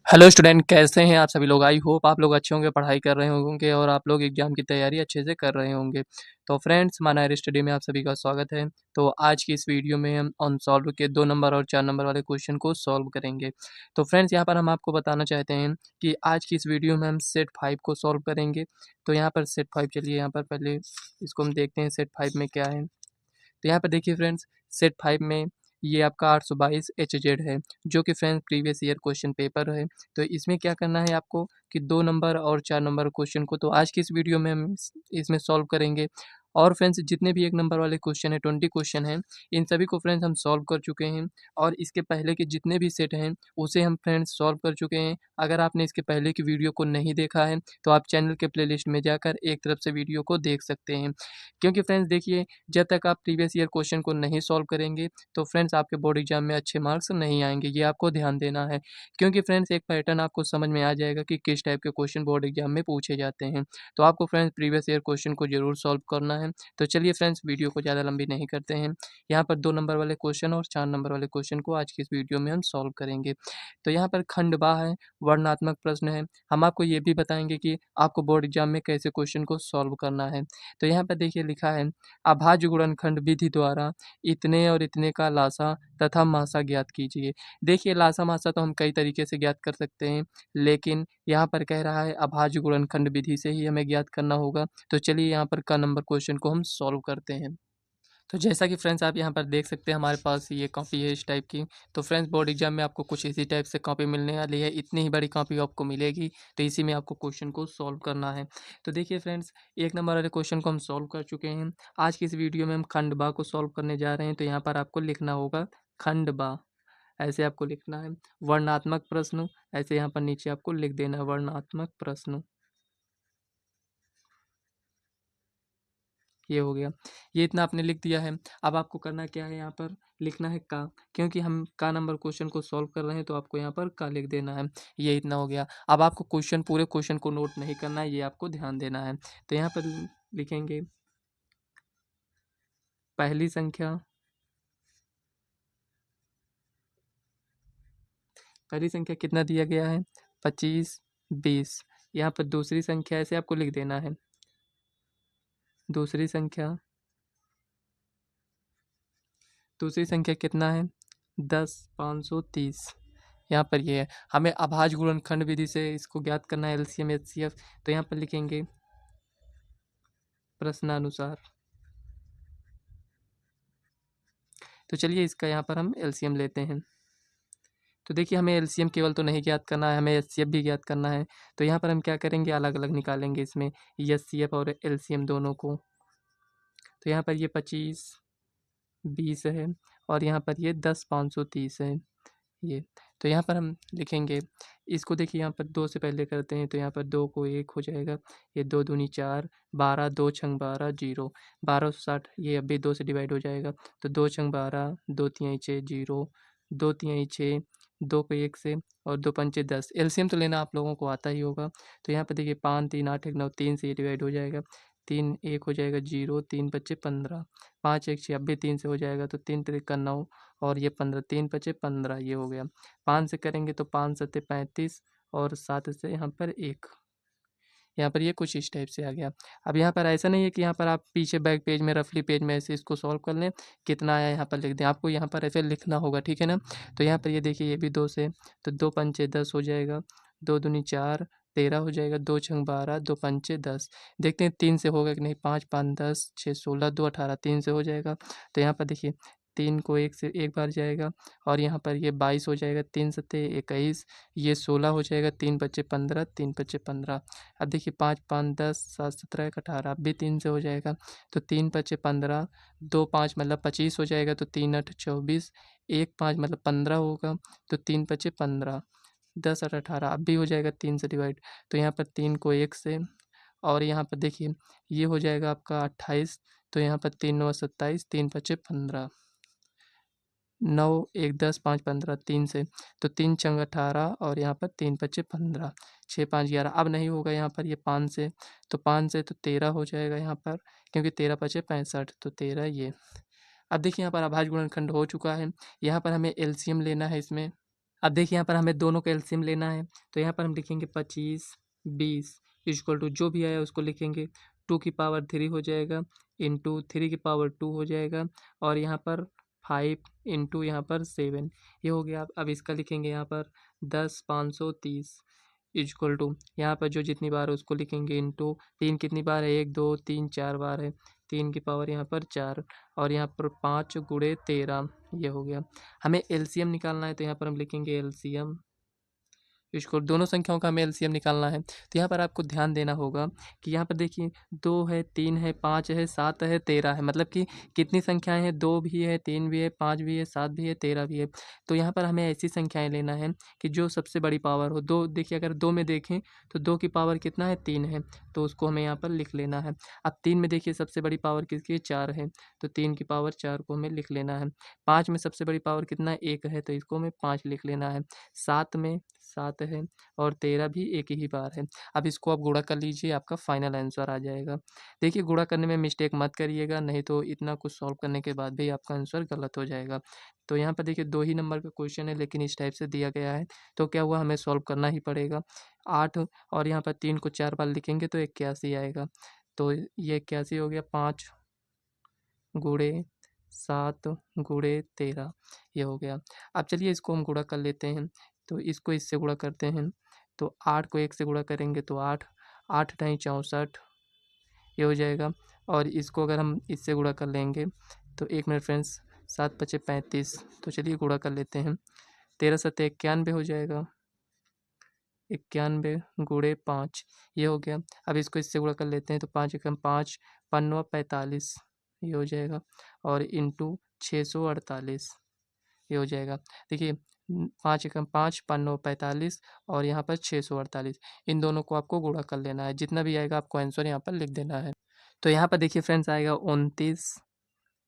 Hello student, कैसे हैं आप सभी लोग। आई होप आप लोग अच्छे होंगे, पढ़ाई कर रहे होंगे और आप लोग एग्जाम की तैयारी अच्छे से कर रहे होंगे। तो फ्रेंड्स, माना स्टडी में आप सभी का स्वागत है। तो आज की इस वीडियो में हम अनसॉल्व के 2 नंबर और 4 नंबर वाले क्वेश्चन को सॉल्व करेंगे। तो फ्रेंड्स, यहाँ पर हम आपको बताना चाहते हैं कि आज की इस वीडियो में हम सेट 5 को सॉल्व करेंगे। तो यहाँ पर सेट 5, चलिए यहाँ पर पहले इसको हम देखते हैं सेट 5 में क्या है। तो यहाँ पर देखिए फ्रेंड्स, सेट 5 में ये आपका 822 एचजेड है, जो कि friends previous year question paper है। तो इसमें क्या करना है आपको कि 2 नंबर और 4 नंबर क्वेश्चन को तो आज की इस वीडियो में हम इसमें सॉल्व करेंगे। और फ्रेंड्स, जितने भी 1 नंबर वाले क्वेश्चन हैं, 20 क्वेश्चन हैं, इन सभी को फ्रेंड्स हम सॉल्व कर चुके हैं। और इसके पहले के जितने भी सेट हैं, उसे हम फ्रेंड्स सॉल्व कर चुके हैं। अगर आपने इसके पहले की वीडियो को नहीं देखा है, तो आप चैनल के प्लेलिस्ट में जाकर एक तरफ से वीडियो को देख सकते हैं। क्योंकि फ्रेंड्स देखिए, जब तक आप प्रीवियस ईयर क्वेश्चन को नहीं सॉल्व करेंगे, तो फ्रेंड्स आपके बोर्ड एग्जाम में अच्छे मार्क्स नहीं आएँगे, ये आपको ध्यान देना है। क्योंकि फ्रेंड्स एक पैटर्न आपको समझ में आ जाएगा कि किस टाइप के क्वेश्चन बोर्ड एग्जाम में पूछे जाते हैं। तो आपको फ्रेंड्स प्रीवियस ईयर क्वेश्चन को ज़रूर सॉल्व करना है। तो चलिए फ्रेंड्स, वीडियो को ज़्यादा लंबी नहीं करते हैं। यहाँ पर 2 नंबर वाले क्वेश्चन और 4 नंबर वाले क्वेश्चन को आज की इस वीडियो में हम सॉल्व करेंगे। तो यहाँ पर खंड बा है, वर्णनात्मक प्रश्न है। हम आपको ये भी बताएँगे कि आपको बोर्ड एग्जाम में कैसे क्वेश्चन को सॉल्व करना है। तो यहाँ पर देखिए लिखा है, अभाज्य गुणनखंड विधि द्वारा इतने और इतने का लासा तथा मासा ज्ञात कीजिए। देखिए, लासा मासा तो हम कई तरीके से ज्ञात कर सकते हैं, लेकिन यहाँ पर कह रहा है अभाज्य गुणनखंड विधि से ही हमें ज्ञात करना होगा। तो चलिए यहाँ पर क नंबर क्वेश्चन को हम सॉल्व करते हैं। तो जैसा कि फ्रेंड्स आप यहाँ पर देख सकते हैं, हमारे पास ये कॉपी है इस टाइप की। तो फ्रेंड्स, बोर्ड एग्जाम में आपको कुछ इसी टाइप से कॉपी मिलने वाली है। इतनी ही बड़ी कॉपी आपको मिलेगी, तो इसी में आपको क्वेश्चन को सॉल्व करना है। तो देखिए फ्रेंड्स, 1 नंबर वाले क्वेश्चन को हम सॉल्व कर चुके हैं। आज की इस वीडियो में हम खंड बा को सॉल्व करने जा रहे हैं। तो यहाँ पर आपको लिखना होगा खंड बा, ऐसे आपको लिखना है। वर्णनात्मक प्रश्न, ऐसे यहाँ पर नीचे आपको लिख देना है वर्णनात्मक प्रश्न। ये हो गया। ये इतना आपने लिख दिया है। अब आपको करना क्या है, यहाँ पर लिखना है का, क्योंकि हम का नंबर क्वेश्चन को सॉल्व कर रहे हैं, तो आपको यहाँ पर का लिख देना है। ये इतना हो गया। अब आपको पूरे क्वेश्चन को नोट नहीं करना है, ये आपको ध्यान देना है। तो यहाँ पर लिखेंगे पहली संख्या, कितना दिया गया है 25, 20। यहाँ पर दूसरी संख्या ऐसे आपको लिख देना है। दूसरी संख्या, कितना है 10, 530। यहाँ पर ये है। हमें अभाज्य गुणनखंड विधि से इसको ज्ञात करना है, एलसीएम एचसीएफ। तो यहाँ पर लिखेंगे प्रश्नानुसार। तो चलिए इसका यहाँ पर हम एलसीएम लेते हैं। तो देखिए, हमें एलसीएम केवल तो नहीं ज्ञात करना है, हमें एचसीएफ भी ज्ञात करना है। तो यहाँ पर हम क्या करेंगे, अलग अलग निकालेंगे इसमें एचसीएफ और एलसीएम दोनों को। तो यहाँ पर ये 25, 20 है, और यहाँ पर ये 10, 530 है ये। तो यहाँ पर हम लिखेंगे इसको। देखिए यहाँ पर 2 से पहले करते हैं, तो यहाँ पर 2 को 1 हो जाएगा। ये 2 दूनी 4, 12, 2 छंग 12, 0, 1260। ये अभी 2 से डिवाइड हो जाएगा। तो 2 छंग 12, 2 तिहाई 6, 0, 2 तिहाई 6, 2 को 1 से, और 2 पंचे 10। एलसीएम तो लेना आप लोगों को आता ही होगा। तो यहाँ पर देखिए 5, 3, 8, 1, 9, 3 से ये डिवाइड हो जाएगा। 3, 1 हो जाएगा 0, 3 पच्चे 15, 5, 1, 6, अब भी 3 से हो जाएगा। तो 3 त्रिका 9, और ये 15, 3 पचे 15, ये हो गया। 5 से करेंगे तो 5 सत्ते 35, और 7 से यहाँ पर 1। यहाँ पर ये कुछ इस टाइप से आ गया। अब यहाँ पर ऐसा नहीं है कि यहाँ पर आप पीछे बैक पेज में, रफली पेज में ऐसे इसको सॉल्व कर लें, कितना आया यहाँ पर लिख दें। आपको यहाँ पर ऐसे लिखना होगा, ठीक है ना। तो यहाँ पर ये देखिए, ये भी 2 से, तो 2 पंचे 10 हो जाएगा। 2 दूनी 4, 13 हो जाएगा। 2 छंग 12, 2 पंचे 10। देखते हैं 3 से होगा कि नहीं। 5, 5, 10, 6, 16, 2, 18, 3 से हो जाएगा। तो यहाँ पर देखिए 3 को 1 से एक बार जाएगा, और यहाँ पर ये 22 हो जाएगा। 3 सत्ते 21, ये 16 हो जाएगा। 3 बचे 15, 3 बचे 15। अब देखिए 5, 5, 10, 7, 17, 1, 18, अब भी 3 से हो जाएगा। तो 3 पचे 15, 2, 5 मतलब 25 हो जाएगा। तो 3, 8, 24, 1, 5 मतलब 15 होगा। तो 3 पचे 15, 10, 8, 18, अब भी हो जाएगा 3 से डिवाइड। तो यहाँ पर 3 को 1 से, और यहाँ पर देखिए ये हो जाएगा आपका 28। तो यहाँ पर 3 9 27, 3 पचे 15, 9, 1, 10, 5, 15, 3 से, तो 3 चंग 18, और यहाँ पर 3 पचे 15, 6, 5, 11। अब नहीं होगा यहाँ पर ये 5 से, तो 5 से तो 13 हो जाएगा यहाँ पर, क्योंकि 13 पचे 65, तो 13 ये। अब देखिए यहाँ पर अभाज्य गुणनखंड हो चुका है। यहाँ पर हमें एलसीएम लेना है इसमें। अब देखिए यहाँ पर हमें दोनों का एलसीएम लेना है, तो यहाँ पर हम लिखेंगे 25 20 इक्वल टू जो भी आया उसको लिखेंगे 2 की पावर 3 हो जाएगा इंटू 3 की पावर 2 हो जाएगा और यहाँ पर 5 इंटू यहाँ पर 7 ये हो गया। अब इसका लिखेंगे यहाँ पर 10 530 इक्वल टू यहाँ पर जो जितनी बार है उसको लिखेंगे इंटू 3 कितनी बार है 1 2 3 4 बार है 3 की पावर यहाँ पर 4 और यहाँ पर 5 गुणे 13 ये हो गया। हमें एलसीएम निकालना है तो यहाँ पर हम लिखेंगे एलसीएम इसको दोनों संख्याओं का हमें एलसीएम निकालना है। तो यहाँ पर आपको ध्यान देना होगा कि यहाँ पर देखिए 2 है 3 है 5 है 7 है 13 है, मतलब कि कितनी संख्याएं हैं 2 भी है 3 भी है 5 भी है 7 भी है 13 भी है। तो यहाँ पर हमें ऐसी संख्याएं लेना है कि जो सबसे बड़ी पावर हो। दो देखिए अगर 2 में देखें तो 2 की पावर कितना है 3 है, तो उसको हमें यहाँ पर लिख लेना है। अब 3 में देखिए सबसे बड़ी पावर किसकी है 4 है, तो 3 की पावर 4 को हमें लिख लेना है। 5 में सबसे बड़ी पावर कितना है 1 है, तो इसको हमें 5 लिख लेना है। 7 में 7 है और 13 भी एक ही बार है। अब इसको आप गुणा कर लीजिए, आपका फाइनल आंसर आ जाएगा। देखिए गुणा करने में मिस्टेक मत करिएगा, नहीं तो इतना कुछ सॉल्व करने के बाद भी आपका आंसर गलत हो जाएगा। तो यहाँ पर देखिए 2 ही नंबर का क्वेश्चन है लेकिन इस टाइप से दिया गया है, तो क्या हुआ हमें सॉल्व करना ही पड़ेगा। 8 और यहाँ पर 3 को 4 बार लिखेंगे तो 81 आएगा। तो ये 81 हो गया 5 गुणे 7 गुणे 13 ये हो गया। अब चलिए इसको हम गुणा कर लेते हैं, तो इसको इससे गुणा करते हैं। तो 8 को 1 से गुणा करेंगे तो 8 8 ढाई 64 ये हो जाएगा। और इसको अगर हम इससे गुणा कर लेंगे तो 1 मिनट फ्रेंड्स 7 पचे 35, तो चलिए गुणा कर लेते हैं। 13 सत्ते 91 हो जाएगा, 91 गुणे 5 ये हो गया। अब इसको इससे गुणा कर लेते हैं तो 5 एकम 5 5 45 ये हो जाएगा और इंटू 648 ये हो जाएगा। देखिए 5 एकम 5 5 45 और यहाँ पर 648, इन दोनों को आपको गुणा कर लेना है। जितना भी आएगा आपको आंसर यहाँ पर लिख देना है। तो यहाँ पर देखिए फ्रेंड्स आएगा 29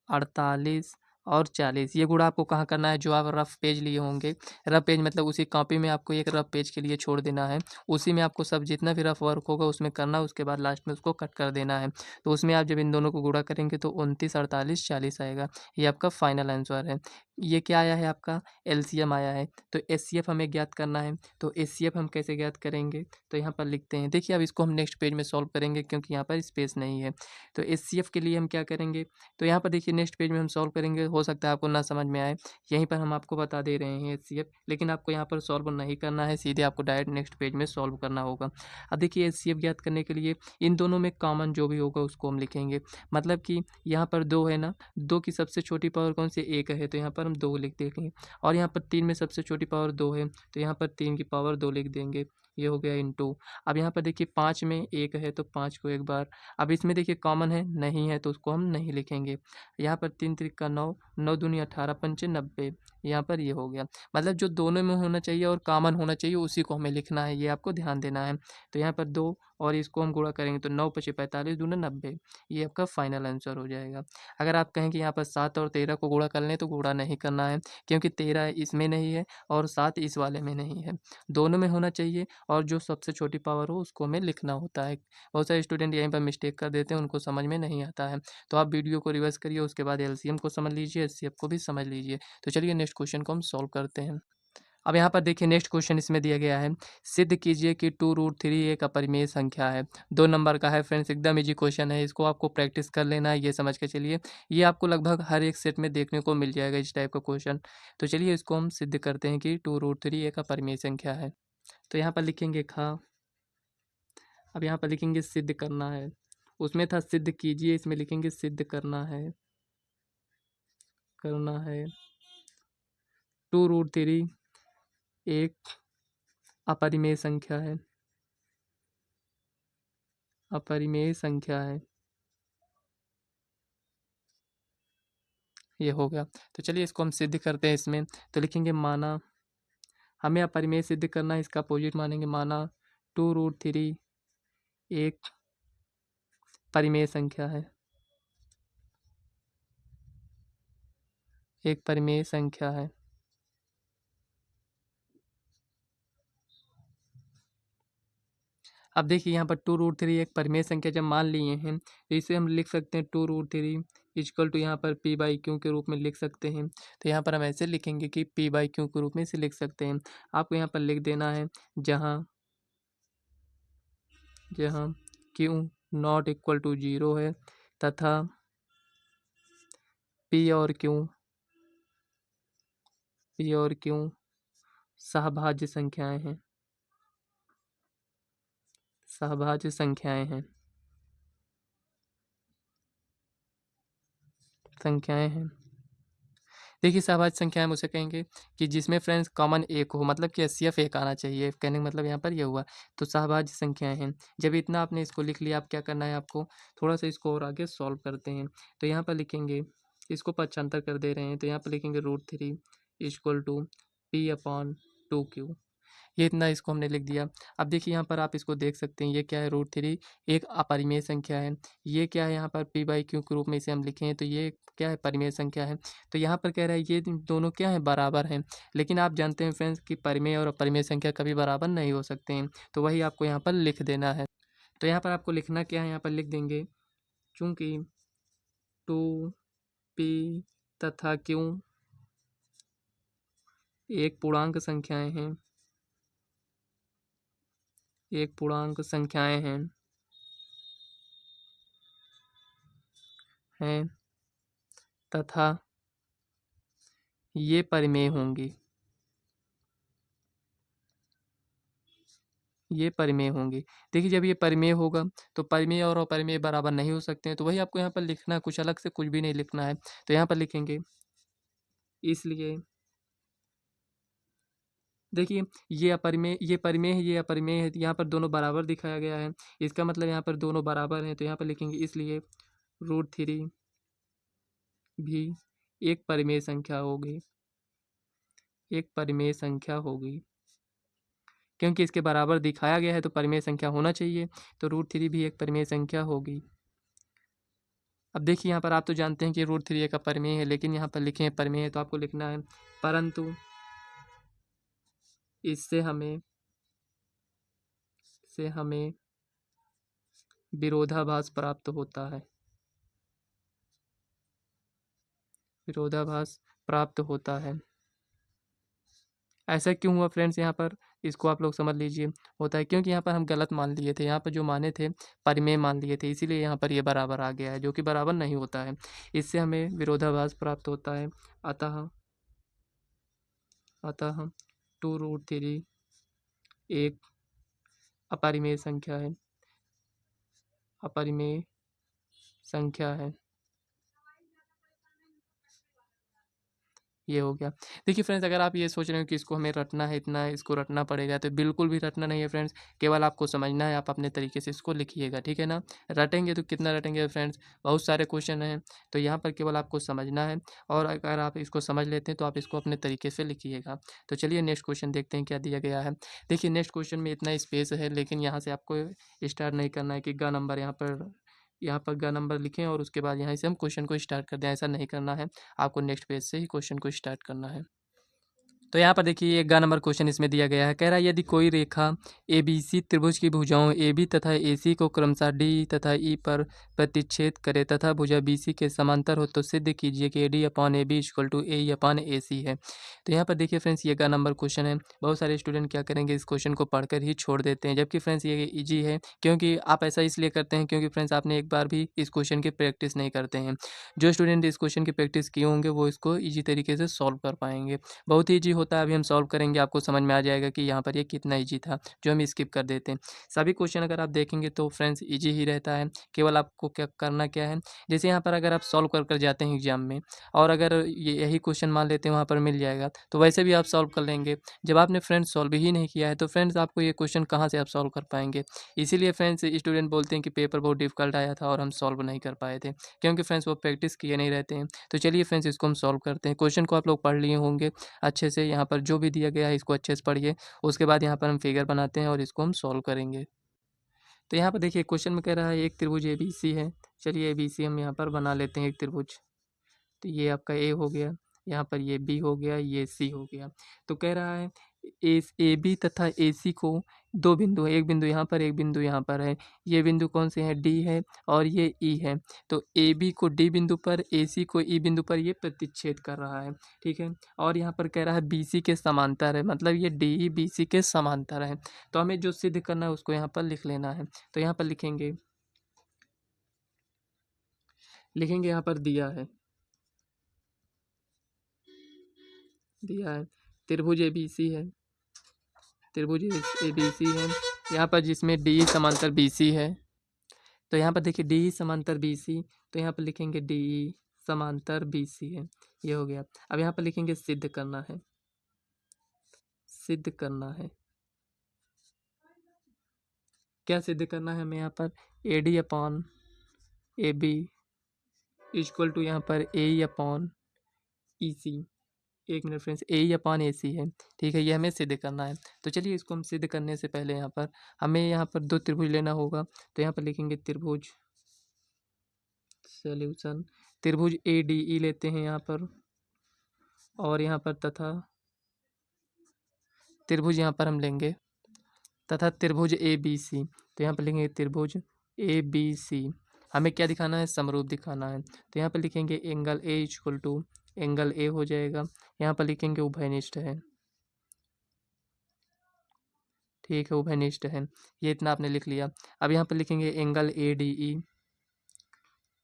48 और 40। ये गुणा आपको कहाँ करना है, जो आप रफ पेज लिए होंगे, रफ पेज मतलब उसी कॉपी में आपको एक रफ पेज के लिए छोड़ देना है। उसी में आपको सब जितना भी रफ वर्क होगा उसमें करना है, उसके बाद लास्ट में उसको कट कर देना है। तो उसमें आप जब इन दोनों को गुणा करेंगे तो 29 48 40 आएगा। ये आपका फाइनल आंसर है। ये क्या आया है आपका एलसीएम आया है। तो एचसीएफ हमें ज्ञात करना है। तो एचसीएफ हम कैसे ज्ञात करेंगे, तो यहाँ पर लिखते हैं। देखिए अब इसको हम नेक्स्ट पेज में सॉल्व करेंगे क्योंकि यहाँ पर स्पेस नहीं है। तो एचसीएफ के लिए हम क्या करेंगे, तो यहाँ पर देखिए नेक्स्ट पेज में हम सॉल्व करेंगे, हो सकता है आपको ना समझ में आए, यहीं पर हम आपको बता दे रहे हैं एचसीएफ, लेकिन आपको यहाँ पर सॉल्व नहीं करना है, सीधे आपको डायरेक्ट नेक्स्ट पेज में सॉल्व करना होगा। अब देखिए एचसीएफ ज्ञात करने के लिए इन दोनों में कॉमन जो भी होगा उसको हम लिखेंगे। मतलब कि यहाँ पर 2 है ना, 2 की सबसे छोटी पावर कौन सी 1 है, तो यहाँ पर हम 2 लिख देंगे। और यहाँ पर 3 में सबसे छोटी पावर 2 है, तो यहाँ पर 3 की पावर 2 लिख देंगे। ये हो गया इंटू। अब यहाँ पर देखिए 5 में 1 है तो 5 को एक बार। अब इसमें देखिए कॉमन है नहीं है तो उसको हम नहीं लिखेंगे। यहाँ पर 3 त्रिक 9 9 दूनी 18 पंचे 90, यहाँ पर ये हो गया। मतलब जो दोनों में होना चाहिए और कॉमन होना चाहिए उसी को हमें लिखना है, ये आपको ध्यान देना है। तो यहाँ पर 2 और इसको हम गुणा करेंगे तो 9 पचे 45 दूना 90, ये आपका फाइनल आंसर हो जाएगा। अगर आप कहें कि यहाँ पर 7 और 13 को गुणा कर लें तो गुणा नहीं करना है, क्योंकि 13 इसमें नहीं है और 7 इस वाले में नहीं है, दोनों में होना चाहिए और जो सबसे छोटी पावर हो उसको हमें लिखना होता है। बहुत सारे स्टूडेंट यहीं पर मिस्टेक कर देते हैं, उनको समझ में नहीं आता है। तो आप वीडियो को रिवर्स करिए, उसके बाद एलसीएम को समझ लीजिए, एचसीएफ को भी समझ लीजिए। तो चलिए नेक्स्ट क्वेश्चन को हम सॉल्व करते हैं। अब यहाँ पर देखिए नेक्स्ट क्वेश्चन इसमें दिया गया है, सिद्ध कीजिए कि 2√3 एक अपरिमेय संख्या है। 2 नंबर का है फ्रेंड्स, एकदम इजी क्वेश्चन है, इसको आपको प्रैक्टिस कर लेना है, ये समझ के चलिए। ये आपको लगभग हर एक सेट में देखने को मिल जाएगा इस टाइप का क्वेश्चन। तो चलिए इसको हम सिद्ध करते हैं कि 2√3 एक अपरिमेय संख्या है। तो यहाँ पर लिखेंगे खा, अब यहाँ पर लिखेंगे सिद्ध करना है। उसमें था सिद्ध कीजिए, इसमें लिखेंगे सिद्ध करना है, करना है। 2√3 एक अपरिमेय संख्या है, अपरिमेय संख्या है, ये हो गया। तो चलिए इसको हम सिद्ध करते हैं। इसमें तो लिखेंगे माना, हमें अपरिमेय सिद्ध करना है, इसका अपोजिट मानेंगे, माना 2√3 एक परिमेय संख्या है, एक परिमेय संख्या है। अब देखिए यहाँ पर 2√3 एक परिमेय संख्या जब मान लिए हैं तो इसे हम लिख सकते हैं 2√3 इक्वल टू यहाँ पर पी बाई क्यू के रूप में लिख सकते हैं। तो यहाँ पर हम ऐसे लिखेंगे कि पी बाई क्यू के रूप में इसे लिख सकते हैं। आपको यहाँ पर लिख देना है जहाँ जहाँ क्यू नॉट इक्वल टू 0 है तथा पी और क्यू सहभाज्य संख्याएं हैं। देखिए सहभाज्य संख्या हम उसे कहेंगे कि जिसमें फ्रेंड्स कॉमन एक हो, मतलब कि एचसीएफ एक आना चाहिए। कहने का मतलब यहाँ पर यह हुआ। तो सहभाज्य संख्याएं हैं। जब इतना आपने इसको लिख लिया, आप क्या करना है, आपको थोड़ा सा इसको और आगे सॉल्व करते हैं। तो यहाँ पर लिखेंगे, इसको पक्षांतर कर दे रहे हैं, तो यहाँ पर लिखेंगे √3 इक्वल टू P/2Q। ये इतना इसको हमने लिख दिया। अब देखिए यहाँ पर आप इसको देख सकते हैं, ये क्या है, √3 एक अपरिमेय संख्या है। ये क्या है, यहाँ पर पी बाई क्यू के रूप में इसे हम लिखे हैं, तो ये क्या है, परिमेय संख्या है। तो यहाँ पर कह रहा है ये दोनों क्या है, बराबर हैं। लेकिन आप जानते हैं फ्रेंड्स कि परिमेय और अपरिमेय संख्या कभी बराबर नहीं हो सकते हैं। तो वही आपको यहाँ पर लिख देना है। तो यहाँ पर आपको लिखना क्या है, यहाँ पर लिख देंगे चूँकि 2p तथा q एक पूर्णांक संख्याएं हैं तथा ये परिमेय होंगी। देखिए जब ये परिमेय होगा तो परिमेय और अपरिमेय बराबर नहीं हो सकते हैं। तो वही आपको यहाँ पर लिखना है, कुछ अलग से कुछ भी नहीं लिखना है। तो यहाँ पर लिखेंगे, इसलिए देखिए ये परिमेय है, ये अपरिमेय है। यहाँ पर दोनों बराबर दिखाया गया है, इसका मतलब यहाँ पर दोनों बराबर हैं। तो यहाँ पर लिखेंगे इसलिए √3 भी एक परिमेय संख्या होगी। क्योंकि इसके बराबर दिखाया गया है तो परिमेय संख्या होना चाहिए। तो √3 भी एक परिमेय संख्या होगी। अब देखिए यहाँ पर आप तो जानते हैं कि √3 एक अपरिमेय है, लेकिन यहाँ पर लिखे हैं परिमेय है, तो आपको लिखना है परंतु इससे हमें विरोधाभास प्राप्त होता है। ऐसा क्यों हुआ फ्रेंड्स, यहाँ पर इसको आप लोग समझ लीजिए। होता है क्योंकि यहाँ पर हम गलत मान लिए थे, यहाँ पर जो माने थे परिमेय मान लिए थे, इसीलिए यहाँ पर ये बराबर आ गया है, जो कि बराबर नहीं होता है। इससे हमें विरोधाभास प्राप्त होता है। अतः 2√3 एक अपरिमेय संख्या है। ये हो गया। देखिए फ्रेंड्स, अगर आप ये सोच रहे हो कि इसको हमें रटना है, इतना इसको रटना पड़ेगा, तो बिल्कुल भी रटना नहीं है फ्रेंड्स। केवल आपको समझना है, आप अपने तरीके से इसको लिखिएगा, ठीक है ना। रटेंगे तो कितना रटेंगे फ्रेंड्स, बहुत सारे क्वेश्चन हैं। तो यहाँ पर केवल आपको समझना है, और अगर आप इसको समझ लेते हैं तो आप इसको अपने तरीके से लिखिएगा। तो चलिए नेक्स्ट क्वेश्चन देखते हैं क्या दिया गया है। देखिए नेक्स्ट क्वेश्चन में इतना स्पेस है, लेकिन यहाँ से आपको स्टार्ट नहीं करना है कि ग नंबर यहाँ पर ग नंबर लिखें और उसके बाद यहाँ से हम क्वेश्चन को स्टार्ट कर दें। ऐसा नहीं करना है, आपको नेक्स्ट पेज से ही क्वेश्चन को स्टार्ट करना है। तो यहाँ पर देखिए एक गा नंबर क्वेश्चन इसमें दिया गया है। कह रहा है यदि कोई रेखा ABC त्रिभुज की भुजाओं AB तथा AC को क्रमशः D तथा E पर प्रतिच्छेद करे तथा भुजा BC के समांतर हो, तो सिद्ध कीजिए कि AD/AB इक्वल टू AE/AC है। तो यहाँ पर देखिए फ्रेंड्स, ये गा नंबर क्वेश्चन है। बहुत सारे स्टूडेंट क्या करेंगे, इस क्वेश्चन को पढ़कर ही छोड़ देते हैं, जबकि फ्रेंड्स ये ईजी है। क्योंकि आप ऐसा इसलिए करते हैं क्योंकि फ्रेंड्स आपने एक बार भी इस क्वेश्चन की प्रैक्टिस नहीं करते हैं। जो स्टूडेंट इस क्वेश्चन की प्रैक्टिस किए होंगे वो इसको ईजी तरीके से सॉल्व कर पाएंगे। बहुत ही ईजी होता है, अभी हम सॉल्व करेंगे, आपको समझ में आ जाएगा कि यहाँ पर ये कितना ईजी था, जो हम स्किप कर देते हैं। सभी क्वेश्चन अगर आप देखेंगे तो फ्रेंड्स ईजी ही रहता है। केवल आपको क्या करना क्या है, जैसे यहाँ पर अगर आप सॉल्व कर जाते हैं एग्जाम में, और अगर यही क्वेश्चन मान लेते हैं वहाँ पर मिल जाएगा, तो वैसे भी आप सॉल्व कर लेंगे। जब आपने फ्रेंड्स सॉल्व ही नहीं किया है तो फ्रेंड्स आपको ये क्वेश्चन कहाँ से आप सॉल्व कर पाएंगे। इसीलिए फ्रेंड्स स्टूडेंट बोलते हैं कि पेपर बहुत डिफिकल्ट आया था और हम सॉल्व नहीं कर पाए थे, क्योंकि फ्रेंड्स वो प्रैक्टिस किए नहीं रहते हैं। तो चलिए फ्रेंड्स इसको हम सॉल्व करते हैं। क्वेश्चन को आप लोग पढ़ लिए होंगे अच्छे से, यहाँ पर जो भी दिया गया है इसको अच्छे से पढ़िए। उसके बाद यहाँ पर हम फिगर बनाते हैं और इसको हम सॉल्व करेंगे। तो यहाँ पर देखिए क्वेश्चन में कह रहा है एक त्रिभुज ABC है। चलिए ABC हम यहाँ पर बना लेते हैं एक त्रिभुज। तो ये आपका A हो गया, यहाँ पर ये B हो गया, ये C हो गया। तो कह रहा है ए बी तथा ए सी को दो बिंदु है, एक बिंदु यहाँ पर, एक बिंदु यहाँ पर है। ये बिंदु कौन से हैं? डी है और ये ई है। तो ए बी को डी बिंदु पर, ए सी को ई बिंदु पर ये प्रतिच्छेद कर रहा है, ठीक है। और यहाँ पर कह रहा है बी सी के समांतर है, मतलब ये डी ई बी सी के समांतर है। तो हमें जो सिद्ध करना है उसको यहाँ पर लिख लेना है। तो यहाँ पर लिखेंगे यहाँ पर दिया है त्रिभुज ए बी सी है, त्रिभुज ए बी सी है यहाँ पर, जिसमें डी समांतर बी सी है। तो यहाँ पर देखिए डी समांतर बी सी, तो यहाँ पर लिखेंगे डी समांतर बी सी है, ये हो गया। अब यहाँ पर लिखेंगे सिद्ध करना है, सिद्ध करना है। क्या सिद्ध करना है हमें? यहाँ पर A D upon A B equal to यहाँ पर A E upon E C, एक मिनट friends, A E upon A C है, ठीक है। ये हमें सिद्ध करना है। तो चलिए इसको हम सिद्ध करने से पहले यहाँ पर हमें यहाँ पर दो त्रिभुज लेना होगा। तो यहाँ पर लिखेंगे त्रिभुज, सॉल्यूशन, त्रिभुज ए डी ई लेते हैं यहाँ पर, और यहाँ पर तथा त्रिभुज यहाँ पर हम लेंगे तथा त्रिभुज ए बी सी। तो यहाँ पर लिखेंगे त्रिभुज ए बी सी, हमें क्या दिखाना है? समरूप दिखाना है। तो यहाँ पर लिखेंगे angle A equal to angle A हो जाएगा। यहाँ पर लिखेंगे उभयनिष्ठ है, ठीक है, उभयनिष्ठ है। ये इतना आपने लिख लिया। अब यहाँ पर लिखेंगे angle A D E,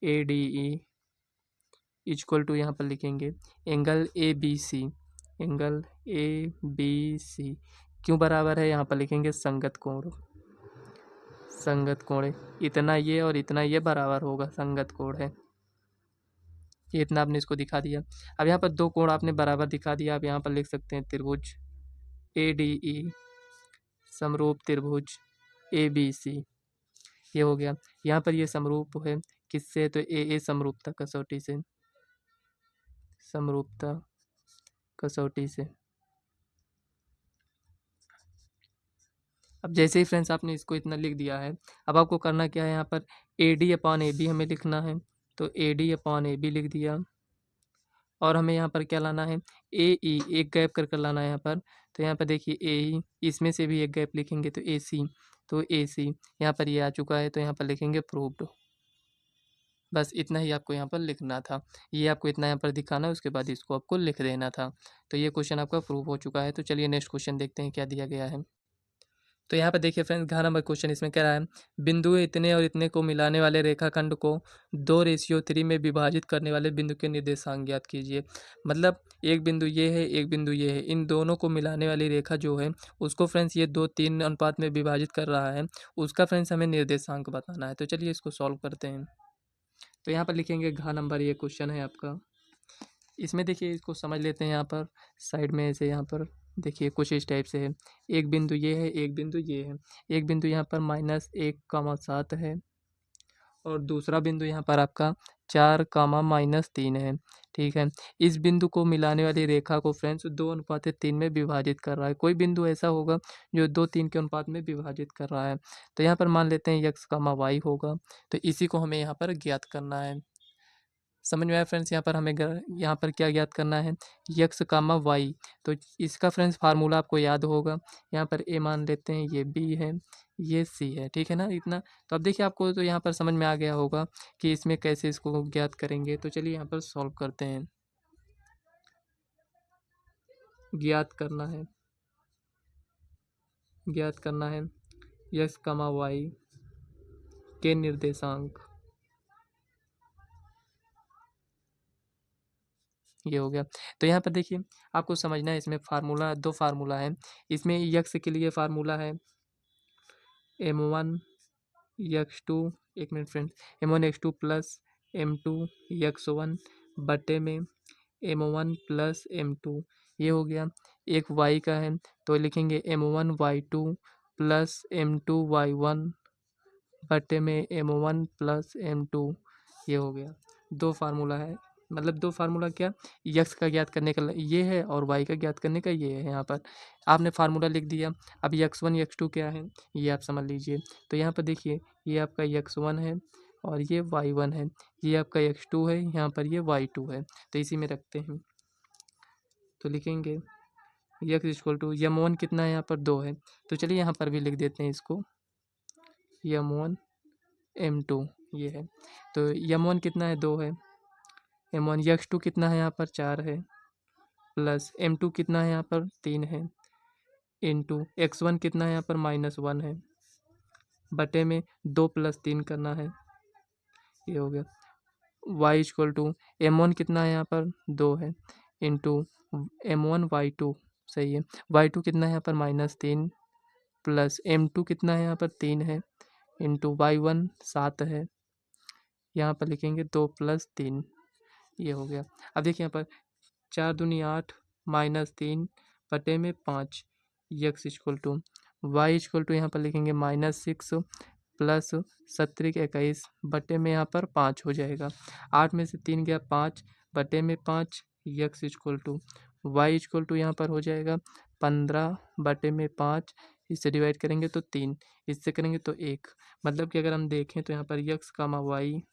A D E equal to यहाँ पर लिखेंगे angle A B C, angle A B C क्यों बराबर है? यहाँ पर लिखेंगे संगत कोण, संगत कोण, इतना ये और इतना ये बराबर होगा, संगत कोण है। ये इतना आपने इसको दिखा दिया। अब यहाँ पर दो कोण आपने बराबर दिखा दिया। आप यहाँ पर लिख सकते हैं त्रिभुज ए डी ई समरूप त्रिभुज ए बी सी, ये हो गया। यहाँ पर ये समरूप है किससे? तो ए समरूपता कसौटी से, समरूपता कसौटी से। अब जैसे ही फ्रेंड्स आपने इसको इतना लिख दिया है, अब आपको करना क्या है? यहाँ पर A D upon A B हमें लिखना है। तो A D upon A B लिख दिया, और हमें यहाँ पर क्या लाना है? ए ई, एक गैप कर कर लाना है यहाँ पर। तो यहाँ पर देखिए ए ई, इसमें से भी एक गैप लिखेंगे तो ए सी, तो ए सी यहाँ पर ये आ चुका है। तो यहाँ पर लिखेंगे प्रूव्ड। बस इतना ही आपको यहाँ पर लिखना था, ये आपको इतना यहाँ पर दिखाना है, उसके बाद इसको आपको लिख देना था। तो ये क्वेश्चन आपका प्रूव हो चुका है। तो चलिए नेक्स्ट क्वेश्चन देखते हैं क्या दिया गया है। तो यहाँ पर देखिए फ्रेंड्स, 11 नंबर क्वेश्चन इसमें कह रहा है बिंदु इतने और इतने को मिलाने वाले रेखाखंड को 2:3 में विभाजित करने वाले बिंदु के निर्देशांक ज्ञात कीजिए। मतलब एक बिंदु ये है, एक बिंदु ये है, इन दोनों को मिलाने वाली रेखा जो है उसको फ्रेंड्स ये 2:3 अनुपात में विभाजित कर रहा है, उसका फ्रेंड्स हमें निर्देशांक बताना है। तो चलिए इसको सॉल्व करते हैं। तो यहाँ पर लिखेंगे घ नंबर, ये क्वेश्चन है आपका। इसमें देखिए इसको समझ लेते हैं। यहाँ पर साइड में ऐसे यहाँ पर देखिए कुछ इस टाइप से है। एक बिंदु ये है, एक बिंदु ये है। एक बिंदु यहाँ पर -1,7 है, और दूसरा बिंदु यहाँ पर आपका 4, -3 है, ठीक है। इस बिंदु को मिलाने वाली रेखा को फ्रेंड्स 2:3 में विभाजित कर रहा है। कोई बिंदु ऐसा होगा जो 2:3 के अनुपात में विभाजित कर रहा है। तो यहाँ पर मान लेते हैं x, y होगा। तो इसी को हमें यहाँ पर ज्ञात करना है। समझ में आया फ्रेंड्स? यहाँ पर हमें यहाँ पर क्या ज्ञात करना है? X comma y. तो इसका फ्रेंड्स फार्मूला आपको याद होगा। यहाँ पर ए मान लेते हैं, ये बी है, ये सी है, ठीक है ना इतना। तो अब देखिए आपको तो यहाँ पर समझ में आ गया होगा कि इसमें कैसे इसको ज्ञात करेंगे। तो चलिए यहाँ पर सॉल्व करते हैं। ज्ञात करना है, ज्ञात करना है यक्स कामा वाई के निर्देशांक, ये हो गया। तो यहाँ पर देखिए आपको समझना है, इसमें फार्मूला, दो फार्मूला है। इसमें यक्स के लिए फार्मूला है m1 x2, एक मिनट friends, m1 x2 plus m2 x1 बटे में m1 प्लस m2, ये हो गया। एक y का है तो लिखेंगे m1 y2 plus m2 y1 बटे में m1 प्लस m2, ये हो गया। दो फार्मूला है, मतलब दो फार्मूला क्या? यक्स का ज्ञात करने का ये है और वाई का ज्ञात करने का ये है। यहाँ पर आपने फार्मूला लिख दिया। अब x1 x2 क्या है ये आप समझ लीजिए। तो यहाँ पर देखिए ये आपका x1 है और ये y1 है, ये आपका x2 है, यहाँ पर ये y2 है। तो इसी में रखते हैं। तो लिखेंगे x इक्वल टू m1 कितना है यहाँ पर 2 है, तो चलिए यहाँ पर भी लिख देते हैं इसको m1 m2 ये है। तो m1 कितना है 2 है, m1 x2 कितना है यहाँ पर 4 है, प्लस m2 कितना है यहाँ पर 3 है, इंटू x1 कितना है यहाँ पर -1 है, बटे में 2 + 3 करना है, ये हो गया। y इक्वल टू m1 कितना है यहाँ पर 2 है, इंटू m1 y2 सही है, y2 कितना है यहाँ पर -3 प्लस m2 कितना है यहाँ पर 3 है, इंटू y1 7 है, यहाँ पर लिखेंगे 2 + 3 ये हो गया। अब देखिए यहाँ पर 4 दूनी 8 -3 बटे में 5 x equal to y equal to यहाँ पर लिखेंगे -6 प्लस 17 21 बटे में यहाँ पर 5 हो जाएगा। 8 में से 3 गया 5 बटे में 5 x equal to y equal to यहाँ पर हो जाएगा 15 बटे में 5, इससे डिवाइड करेंगे तो 3, इससे करेंगे तो 1, मतलब कि अगर हम देखें तो यहाँ पर x comma y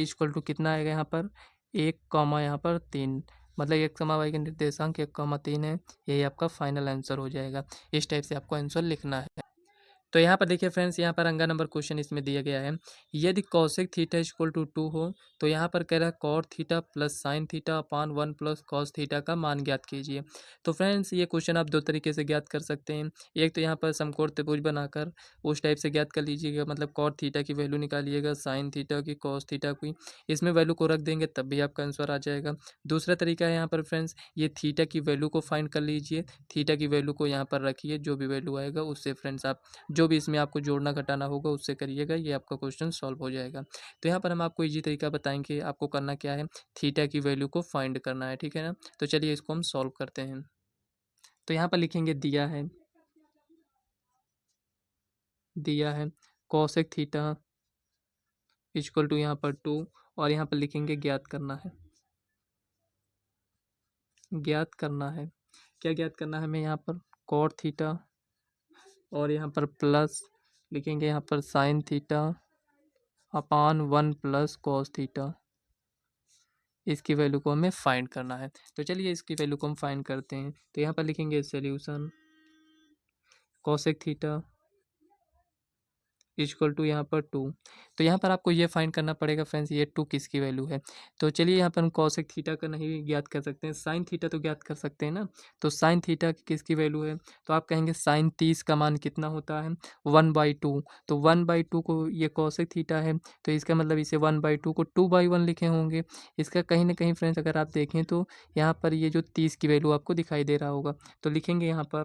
equal to कितना आएगा यहाँ पर 1 कॉमा यहाँ पर 3, मतलब x कामा वाई का निर्देशांक 1,3 है, यही आपका फाइनल आंसर हो जाएगा। इस टाइप से आपको आंसर लिखना है। तो यहाँ पर देखिए फ्रेंड्स, यहाँ पर अंगा नंबर क्वेश्चन इसमें दिया गया है, यदि कॉसेक थीटा इक्वल टू 2 हो तो यहाँ पर कह रहा है cot theta plus sine theta upon 1 plus cos theta का मान ज्ञात कीजिए। तो फ्रेंड्स ये क्वेश्चन आप दो तरीके से ज्ञात कर सकते हैं। एक तो यहाँ पर समकोण त्रिभुज बनाकर उस टाइप से ज्ञात कर लीजिएगा, मतलब कॉट थीटा की वैल्यू निकालिएगा, साइन थीटा की, कॉस थीटा की, इसमें वैल्यू को रख देंगे तब भी आपका आंसर आ जाएगा। दूसरा तरीका है यहाँ पर फ्रेंड्स, ये थीटा की वैल्यू को फाइंड कर लीजिए, थीटा की वैल्यू को यहाँ पर रखिए, जो भी वैल्यू आएगा उससे फ्रेंड्स आप जो भी इसमें आपको जोड़ना घटाना होगा उससे करिएगा, ये आपका क्वेश्चन सॉल्व हो जाएगा। तो यहाँ पर हम आपको इजी तरीका बताएंगे, आपको करना क्या है, थीटा की वैल्यू को फाइंड करना है, ठीक है ना। तो चलिए इसको हम सॉल्व करते हैं। तो यहाँ पर लिखेंगे दिया है कॉसेक थीटा इक्वल टू यहाँ पर 2, और यहाँ पर लिखेंगे ज्ञात करना है, क्या ज्ञात करना है हमें, यहाँ पर कॉट थीटा और यहाँ पर प्लस लिखेंगे यहाँ पर sign theta upon 1 plus cos theta, इसकी वैल्यू को हमें फाइंड करना है। तो चलिए इसकी वैल्यू को हम फाइंड करते हैं। तो यहाँ पर लिखेंगे solution cosec theta equal to यहाँ पर 2। तो यहाँ पर आपको ये फाइंड करना पड़ेगा फ्रेंड्स, ये 2 किसकी वैल्यू है। तो चलिए यहाँ पर हम कॉसेक थीटा का नहीं ज्ञात कर सकते हैं, साइन थीटा तो ज्ञात कर सकते हैं ना। तो साइन थीटा की किसकी वैल्यू है, तो आप कहेंगे साइन 30 का मान कितना होता है 1/2। तो 1/2 को ये कॉसेक थीटा है, तो इसका मतलब इसे 1/2 को 2/1 लिखे होंगे। इसका कहीं ना कहीं फ्रेंड्स अगर आप देखें तो यहाँ पर ये जो 30 की वैल्यू आपको दिखाई दे रहा होगा, तो लिखेंगे यहाँ पर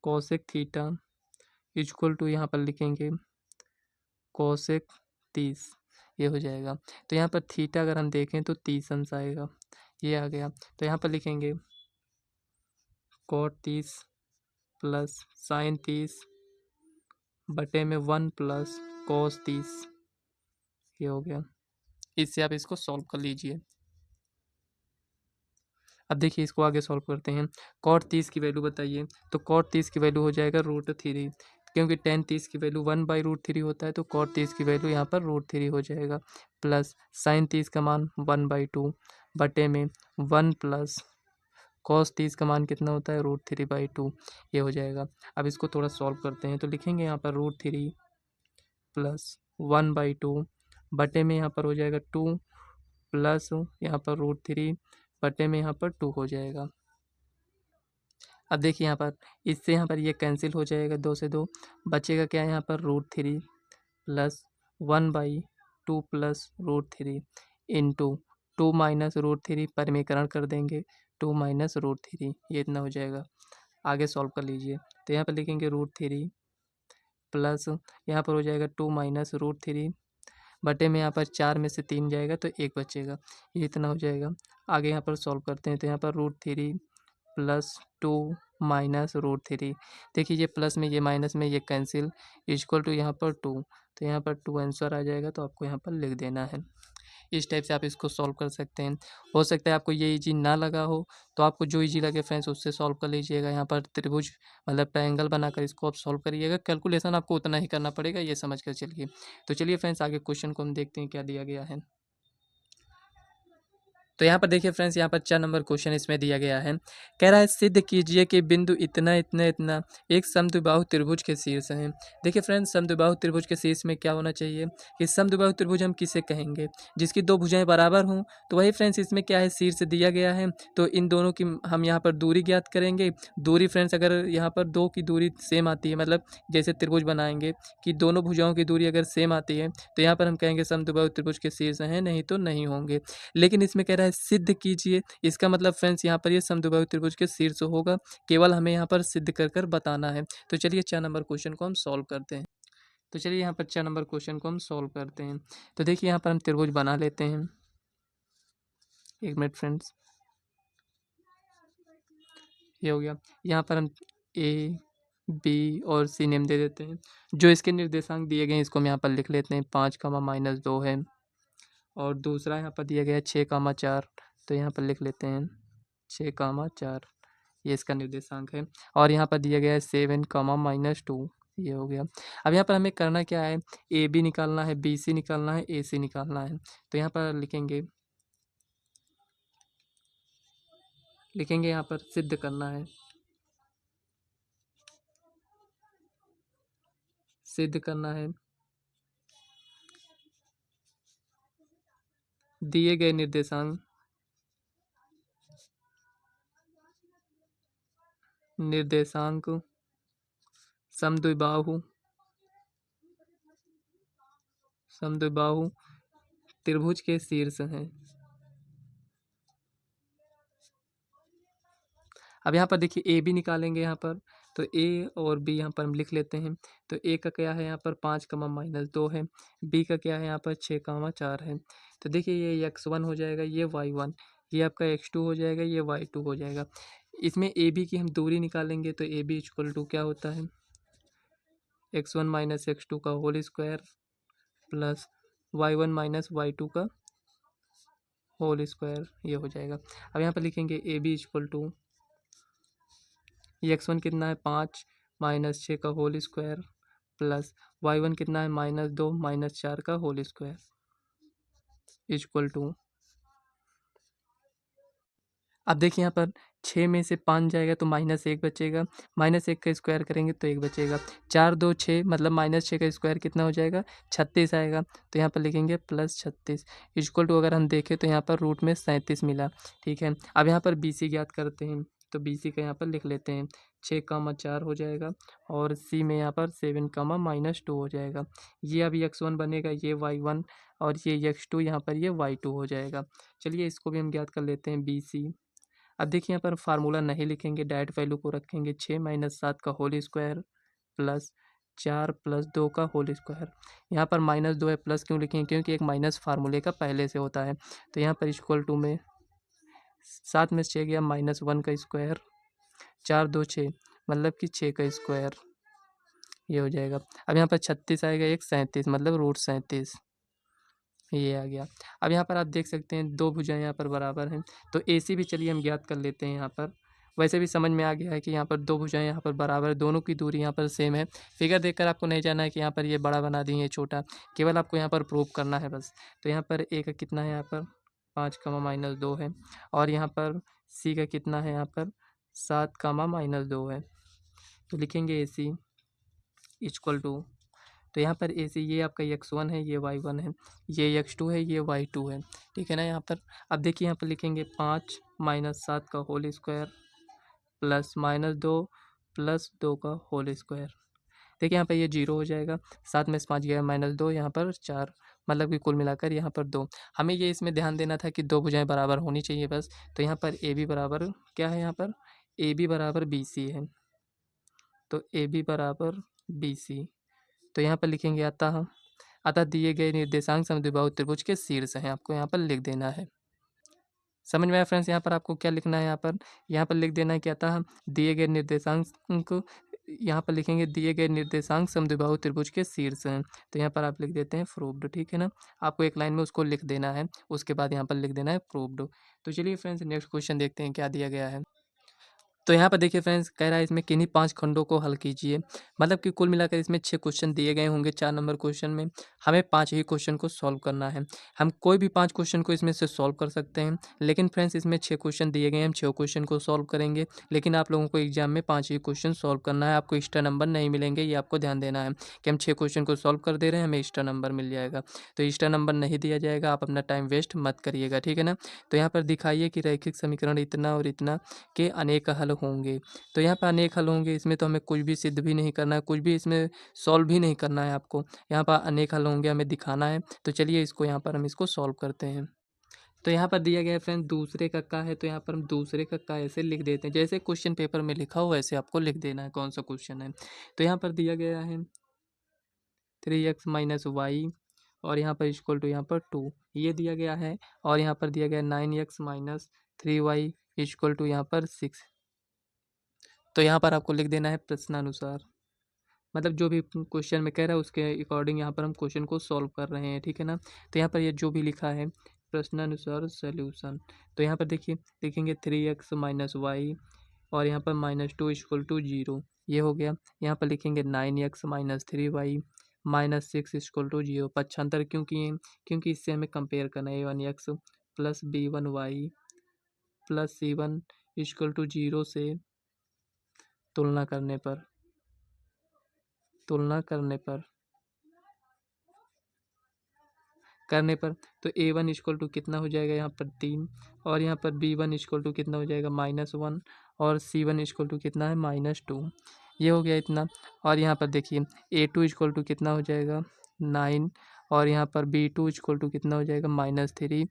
कॉसेक थीटा इक्वल टू यहाँ पर लिखेंगे कोसेक 30, ये हो जाएगा। तो यहाँ पर थीटा अगर हम देखें तो 30 अंश आएगा, ये आ गया। तो यहाँ पर लिखेंगे कॉट 30 प्लस साइन 30 बटे में 1 प्लस कॉस 30, ये हो गया। इससे आप इसको सॉल्व कर लीजिए। अब देखिए इसको आगे सॉल्व करते हैं। कॉट 30 की वैल्यू बताइए, तो कॉट 30 की वैल्यू हो जाएगा √3, क्योंकि टेन 30 की वैल्यू 1/√3 होता है, तो कॉट 30 की वैल्यू यहाँ पर √3 हो जाएगा, प्लस साइन 30 का मान 1/2 बटे में 1 प्लस कॉस 30 का मान कितना होता है √3/2, ये हो जाएगा। अब इसको थोड़ा सॉल्व करते हैं, तो लिखेंगे यहाँ पर √3 प्लस 1/2 बटे में यहाँ पर हो जाएगा 2 प्लस यहाँ पर √3 बटे में यहाँ पर 2 हो जाएगा। अब देखिए यहाँ पर इससे यहाँ पर ये कैंसिल हो जाएगा, 2 से 2 बचेगा क्या, यहाँ पर √3 प्लस 1/2 प्लस √3 इंटू 2 माइनस √3 परिमीकरण कर देंगे, 2 माइनस √3, ये इतना हो जाएगा। आगे सॉल्व कर लीजिए, तो यहाँ पर लिखेंगे √3 प्लस यहाँ पर हो जाएगा 2 माइनस √3 बटे में यहाँ पर 4 में से 3 जाएगा तो 1 बचेगा, ये इतना हो जाएगा। आगे यहाँ पर सॉल्व करते हैं, तो यहाँ पर √3 प्लस 2 माइनस √3, देखिए ये प्लस में ये माइनस में ये कैंसिल, इक्वल टू यहाँ पर 2, तो यहाँ पर 2 आंसर आ जाएगा, तो आपको यहाँ पर लिख देना है। इस टाइप से आप इसको सॉल्व कर सकते हैं। हो सकता है आपको ये इजी ना लगा हो, तो आपको जो इजी लगे फ्रेंड्स उससे सॉल्व कर लीजिएगा। यहाँ पर त्रिभुज मतलब ट्रायंगल बनाकर इसको आप सॉल्व करिएगा, कैलकुलेशन आपको उतना ही करना पड़ेगा, ये समझ कर चलिए। तो चलिए फ्रेंड्स आगे क्वेश्चन को हम देखते हैं क्या दिया गया है। तो यहाँ पर देखिए फ्रेंड्स, यहाँ पर 4 नंबर क्वेश्चन इसमें दिया गया है। कह रहा है सिद्ध कीजिए कि बिंदु इतना इतना इतना एक समद्विबाहु त्रिभुज के शीर्ष हैं। देखिए फ्रेंड्स, समद्विबाहु त्रिभुज के शीर्ष में क्या होना चाहिए कि समद्विबाहु त्रिभुज हम किसे कहेंगे, जिसकी दो भुजाएं बराबर हों। तो वही फ्रेंड्स इसमें क्या है, शीर्ष दिया गया है, तो इन दोनों की हम यहाँ पर दूरी ज्ञात करेंगे। दूरी फ्रेंड्स अगर यहाँ पर दो की दूरी सेम आती है, मतलब जैसे त्रिभुज बनाएंगे कि दोनों भुजाओं की दूरी अगर सेम आती है, तो यहाँ पर हम कहेंगे समद्विबाहु त्रिभुज के शीर्ष हैं, नहीं तो नहीं होंगे। लेकिन इसमें कह रहा है सिद्ध कीजिए, इसका मतलब फ्रेंड्स यहाँ पर ये समद्विबाहु त्रिभुज के शीर्ष होगा, केवल हमें यहाँ पर सिद्ध कर कर बताना है। तो चलिए 4 नंबर क्वेश्चन को हम सॉल्व करते हैं। तो चलिए यहाँ पर 4 नंबर क्वेश्चन को हम सॉल्व करते हैं। तो देखिए यहाँ पर हम त्रिभुज बना लेते हैं। एक मिनट फ्रेंड्स, ये हो गया। यहाँ पर हम ए बी और सी नेम दे देते हैं। जो इसके निर्देशांक दिए गए हैं इसको हम यहाँ पर लिख लेते हैं, 5, -2 है। और दूसरा यहाँ पर दिया गया है 6, 4, तो यहाँ पर लिख लेते हैं 6, 4, ये इसका निर्देशांक है। और यहाँ पर दिया गया है 7, -2, ये हो गया। अब यहाँ पर हमें करना क्या है, ए बी निकालना है, बी सी निकालना है, ए सी निकालना है। तो यहाँ पर लिखेंगे यहाँ पर सिद्ध करना है, सिद्ध करना है दिए गए निर्देशांक समद्विबाहु त्रिभुज के शीर्ष हैं। अब यहाँ पर देखिए ए बी निकालेंगे यहाँ पर, तो ए और बी यहाँ पर हम लिख लेते हैं। तो ए का क्या है यहाँ पर 5, -2 है, बी का क्या है यहाँ पर 6, 4 है। तो देखिए ये x1 हो जाएगा, ये y1, ये आपका x2 हो जाएगा, ये y2 हो जाएगा। इसमें ए बी की हम दूरी निकालेंगे, तो ए बी इक्वल टू क्या होता है, x1 - x2 का whole square plus y1 - y2 का होल स्क्वायर, ये हो जाएगा। अब यहाँ पर लिखेंगे ए बी इक्वल टू, ये x1 कितना है 5 -6 का होल स्क्वायर प्लस y1 कितना है -2 -4 का होल स्क्वायर इक्वल टू। अब देखिए यहाँ पर 6 में से 5 जाएगा तो -1 बचेगा, -1 का स्क्वायर करेंगे तो 1 बचेगा। 4, 2, 6 मतलब -6 का स्क्वायर कितना हो जाएगा, 36 आएगा। तो यहाँ पर लिखेंगे +36 इक्वल टू, अगर हम देखें तो यहाँ पर रूट में 37 मिला। ठीक है, अब यहाँ पर बी सी ज्ञात करते हैं, तो बी सी का यहाँ पर लिख लेते हैं 6, 4 हो जाएगा, और सी में यहाँ पर 7, -2 हो जाएगा। ये अभी x1 बनेगा, ये y1, और ये x2, यहाँ पर ये y2 हो जाएगा। चलिए इसको भी हम ज्ञात कर लेते हैं बी सी। अब देखिए यहाँ पर फार्मूला नहीं लिखेंगे, डायरेक्ट वैल्यू को रखेंगे, 6 - 7 का होल स्क्वायर प्लस 4 + 2 का होल स्क्वायर। यहाँ पर -2 है, प्लस क्यों लिखेंगे, क्योंकि एक माइनस फार्मूले का पहले से होता है। तो यहाँ पर इक्वल टू में 7 में से 6 गया -1 का स्क्वायर, 4, 2, 6 मतलब कि 6 का स्क्वायर, ये हो जाएगा। अब यहाँ पर 36 आएगा, एक 37 मतलब √37, ये आ गया। अब यहाँ पर आप देख सकते हैं दो भुजाएं यहाँ पर बराबर हैं, तो ए सी भी चलिए हम ज्ञात कर लेते हैं यहाँ पर। वैसे भी समझ में आ गया है कि यहाँ पर दो भुजाएं यहाँ पर बराबर है, दोनों की दूरी यहाँ पर सेम है। फिगर देखकर आपको नहीं जाना है कि यहाँ पर ये बड़ा बना दी, ये छोटा, केवल आपको यहाँ पर प्रूव करना है बस। तो यहाँ पर ए का कितना है यहाँ पर 5, -2 है, और यहाँ पर सी का कितना है यहाँ पर 7, -2 है। तो लिखेंगे ए सी इक्वल टू, तो यहाँ पर ए सी, ये आपका x1 है, ये y1 है, ये x2 है, ये y2 है। ठीक है ना यहाँ पर। अब देखिए यहाँ पर लिखेंगे 5 - 7 का होल स्क्वायर प्लस -2 + 2 का होल स्क्वायर। देखिए यहाँ पर ये 0 हो जाएगा, 7 में से 5 गया -2, यहाँ पर 4, मतलब कि कुल मिलाकर यहाँ पर 2। हमें ये इसमें ध्यान देना था कि दो भुजाएं बराबर होनी चाहिए बस। तो यहाँ पर ए बी बराबर क्या है, यहाँ पर ए बी बराबर बी सी है, तो ए बी बराबर बी सी। तो यहाँ पर लिखेंगे अतः दिए गए निर्देशांक समद्विबाहु त्रिभुज के शीर्ष हैं, आपको यहाँ पर लिख देना है। समझ में आया फ्रेंड्स, यहाँ पर आपको क्या लिखना है, यहाँ पर लिख देना है कि अतः दिए गए निर्देशांक, यहाँ पर लिखेंगे दिए गए निर्देशांक समद्विबाहु त्रिभुज के शीर्ष हैं। तो यहाँ पर आप लिख देते हैं प्रूव्ड। ठीक है ना, आपको एक लाइन में उसको लिख देना है, उसके बाद यहाँ पर लिख देना है प्रूव्ड। तो चलिए फ्रेंड्स नेक्स्ट क्वेश्चन देखते हैं क्या दिया गया है। तो यहाँ पर देखिए फ्रेंड्स, कह रहा है इसमें किन्हीं 5 खंडों को हल कीजिए। मतलब कि कुल मिलाकर इसमें 6 क्वेश्चन दिए गए होंगे 4 नंबर क्वेश्चन में। हमें 5 ही क्वेश्चन को सॉल्व करना है। हम कोई भी 5 क्वेश्चन को इसमें से सॉल्व कर सकते हैं। लेकिन फ्रेंड्स, इसमें 6 क्वेश्चन दिए गए हैं, हम 6 क्वेश्चन को सॉल्व करेंगे। लेकिन आप लोगों को एग्जाम में 5 ही क्वेश्चन सॉल्व करना है। आपको एक्स्ट्रा नंबर नहीं मिलेंगे, ये आपको ध्यान देना है कि हम 6 क्वेश्चन को सॉल्व कर दे रहे हैं, हमें एक्स्ट्रा नंबर मिल जाएगा। तो एक्स्ट्रा नंबर नहीं दिया जाएगा, आप अपना टाइम वेस्ट मत करिएगा, ठीक है ना। तो यहाँ पर दिखाइए कि रैखिक समीकरण इतना और इतना के अनेक हल होंगे। तो यहाँ पे अनेक हल होंगे, इसमें तो हमें कुछ भी सिद्ध भी नहीं करना है, कुछ भी इसमें सॉल्व भी नहीं करना है आपको। यहाँ पर अनेक हल होंगे, हमें दिखाना है। तो चलिए इसको यहाँ पर हम इसको सॉल्व करते हैं। तो यहाँ पर दिया गया है फ्रेंड दूसरे कक्का है, तो यहाँ पर हम दूसरे कक्का ऐसे लिख देते हैं, जैसे क्वेश्चन पेपर में लिखा हो वैसे आपको लिख देना है कौन सा क्वेश्चन है। तो यहाँ पर दिया गया है 3x माइनस वाई, और यहाँ पर इक्वल टू यहाँ पर 2 ये दिया गया है। और यहाँ पर दिया गया 9x minus 3y equal to यहाँ पर 6। तो यहाँ पर आपको लिख देना है प्रश्नानुसार, मतलब जो भी क्वेश्चन में कह रहा है उसके अकॉर्डिंग यहाँ पर हम क्वेश्चन को सॉल्व कर रहे हैं, ठीक है ना। तो यहाँ पर ये जो भी लिखा है प्रश्नानुसार सॉल्यूशन, तो यहाँ पर देखिए लिखेंगे 3x माइनस वाई, और यहाँ पर -2 इक्वल टू 0, ये हो गया। यहाँ पर लिखेंगे 9x minus 3y minus 6 equal to 0। पक्षांतर क्यों किए? क्योंकि इससे हमें कंपेयर करना है a1x plus b1y plus c1 equal to 0 से तुलना करने पर तो a1 इक्वल टू कितना हो जाएगा यहाँ पर 3, और यहाँ पर b1 इक्वल टू कितना हो जाएगा -1, और c1 इक्वल टू कितना है -2, ये हो गया इतना। और यहाँ पर देखिए a2 इक्वल टू कितना हो जाएगा 9, और यहाँ पर b2 इक्वल टू कितना हो जाएगा -3,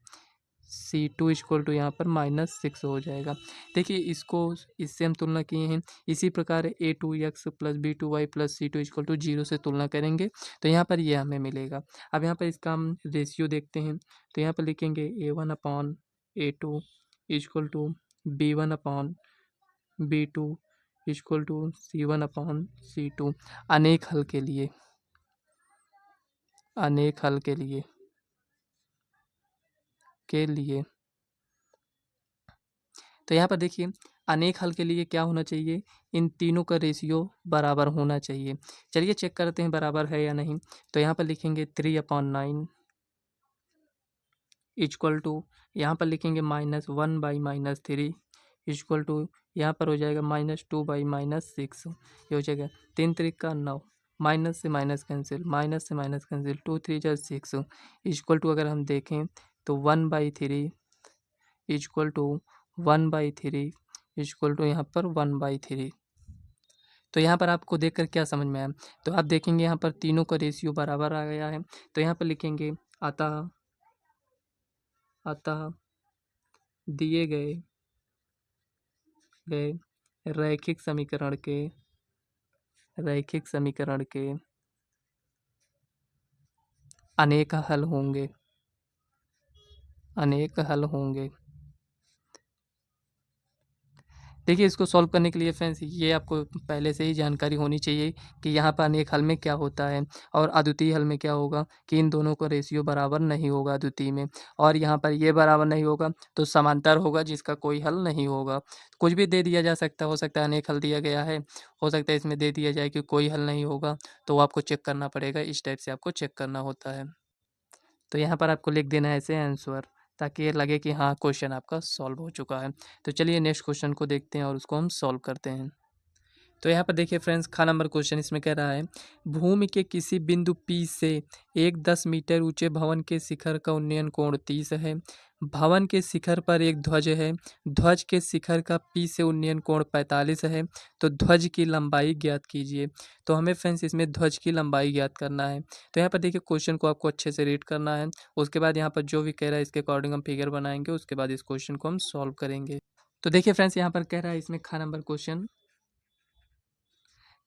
C2 इक्वल टू यहाँ पर -6 हो जाएगा। देखिए इसको इससे हम तुलना किए हैं। इसी प्रकार a2x plus b2y plus C2 equal to 0 से तुलना करेंगे तो यहाँ पर ये हमें मिलेगा। अब यहाँ पर इसका हम रेशियो देखते हैं, तो यहाँ पर लिखेंगे a1 upon a2 equal to b1 upon b2 equal to c1 upon c2। अनेक हल के लिए तो यहाँ पर देखिए अनेक हल के लिए क्या होना चाहिए, इन तीनों का रेशियो बराबर होना चाहिए। चलिए चेक करते हैं बराबर है या नहीं। तो यहाँ पर लिखेंगे 3/9 इक्वल टू, यहाँ पर लिखेंगे -1/-3 इक्वल टू, यहाँ पर हो जाएगा -2/-6, ये हो जाएगा 3 त्रिक का 9, माइनस से माइनस कैंसिल, 2 3 जा 6 इक्वल टू, अगर हम देखें तो 1/3 इक्वल टू 1/3 इक्वल टू यहाँ पर 1/3। तो यहाँ पर आपको देखकर क्या समझ में आया? तो आप देखेंगे यहाँ पर तीनों का रेशियो बराबर आ गया है। तो यहाँ पर लिखेंगे अतः दिए गए रैखिक समीकरण के अनेक हल होंगे। देखिए इसको सॉल्व करने के लिए फ्रेंड्स ये आपको पहले से ही जानकारी होनी चाहिए कि यहाँ पर अनेक हल में क्या होता है, और अद्वितीय हल में क्या होगा कि इन दोनों का रेशियो बराबर नहीं होगा अद्वितीय में, और यहाँ पर ये बराबर नहीं होगा तो समांतर होगा जिसका कोई हल नहीं होगा। कुछ भी दे दिया जा सकता है, हो सकता है अनेक हल दिया गया है, हो सकता है इसमें दे दिया जाए कि कोई हल नहीं होगा, तो आपको चेक करना पड़ेगा, इस टाइप से आपको चेक करना होता है। तो यहाँ पर आपको लिख देना है ऐसे आंसर, ताकि ये लगे कि हाँ क्वेश्चन आपका सॉल्व हो चुका है। तो चलिए नेक्स्ट क्वेश्चन को देखते हैं और उसको हम सॉल्व करते हैं। तो यहाँ पर देखिए फ्रेंड्स, खा नंबर क्वेश्चन इसमें कह रहा है भूमि के किसी बिंदु P से एक 10 मीटर ऊंचे भवन के शिखर का उन्नयन कोण 30 है। भवन के शिखर पर एक ध्वज है, ध्वज के शिखर का P से उन्नयन कोण 45 है, तो ध्वज की लंबाई ज्ञात कीजिए। तो हमें फ्रेंड्स इसमें ध्वज की लंबाई ज्ञात करना है। तो यहाँ पर देखिए क्वेश्चन को आपको अच्छे से रीड करना है, उसके बाद यहाँ पर जो भी कह रहा है इसके अकॉर्डिंग हम फिगर बनाएंगे, उसके बाद इस क्वेश्चन को हम सॉल्व करेंगे। तो देखिए फ्रेंड्स यहाँ पर कह रहा है इसमें खा नंबर क्वेश्चन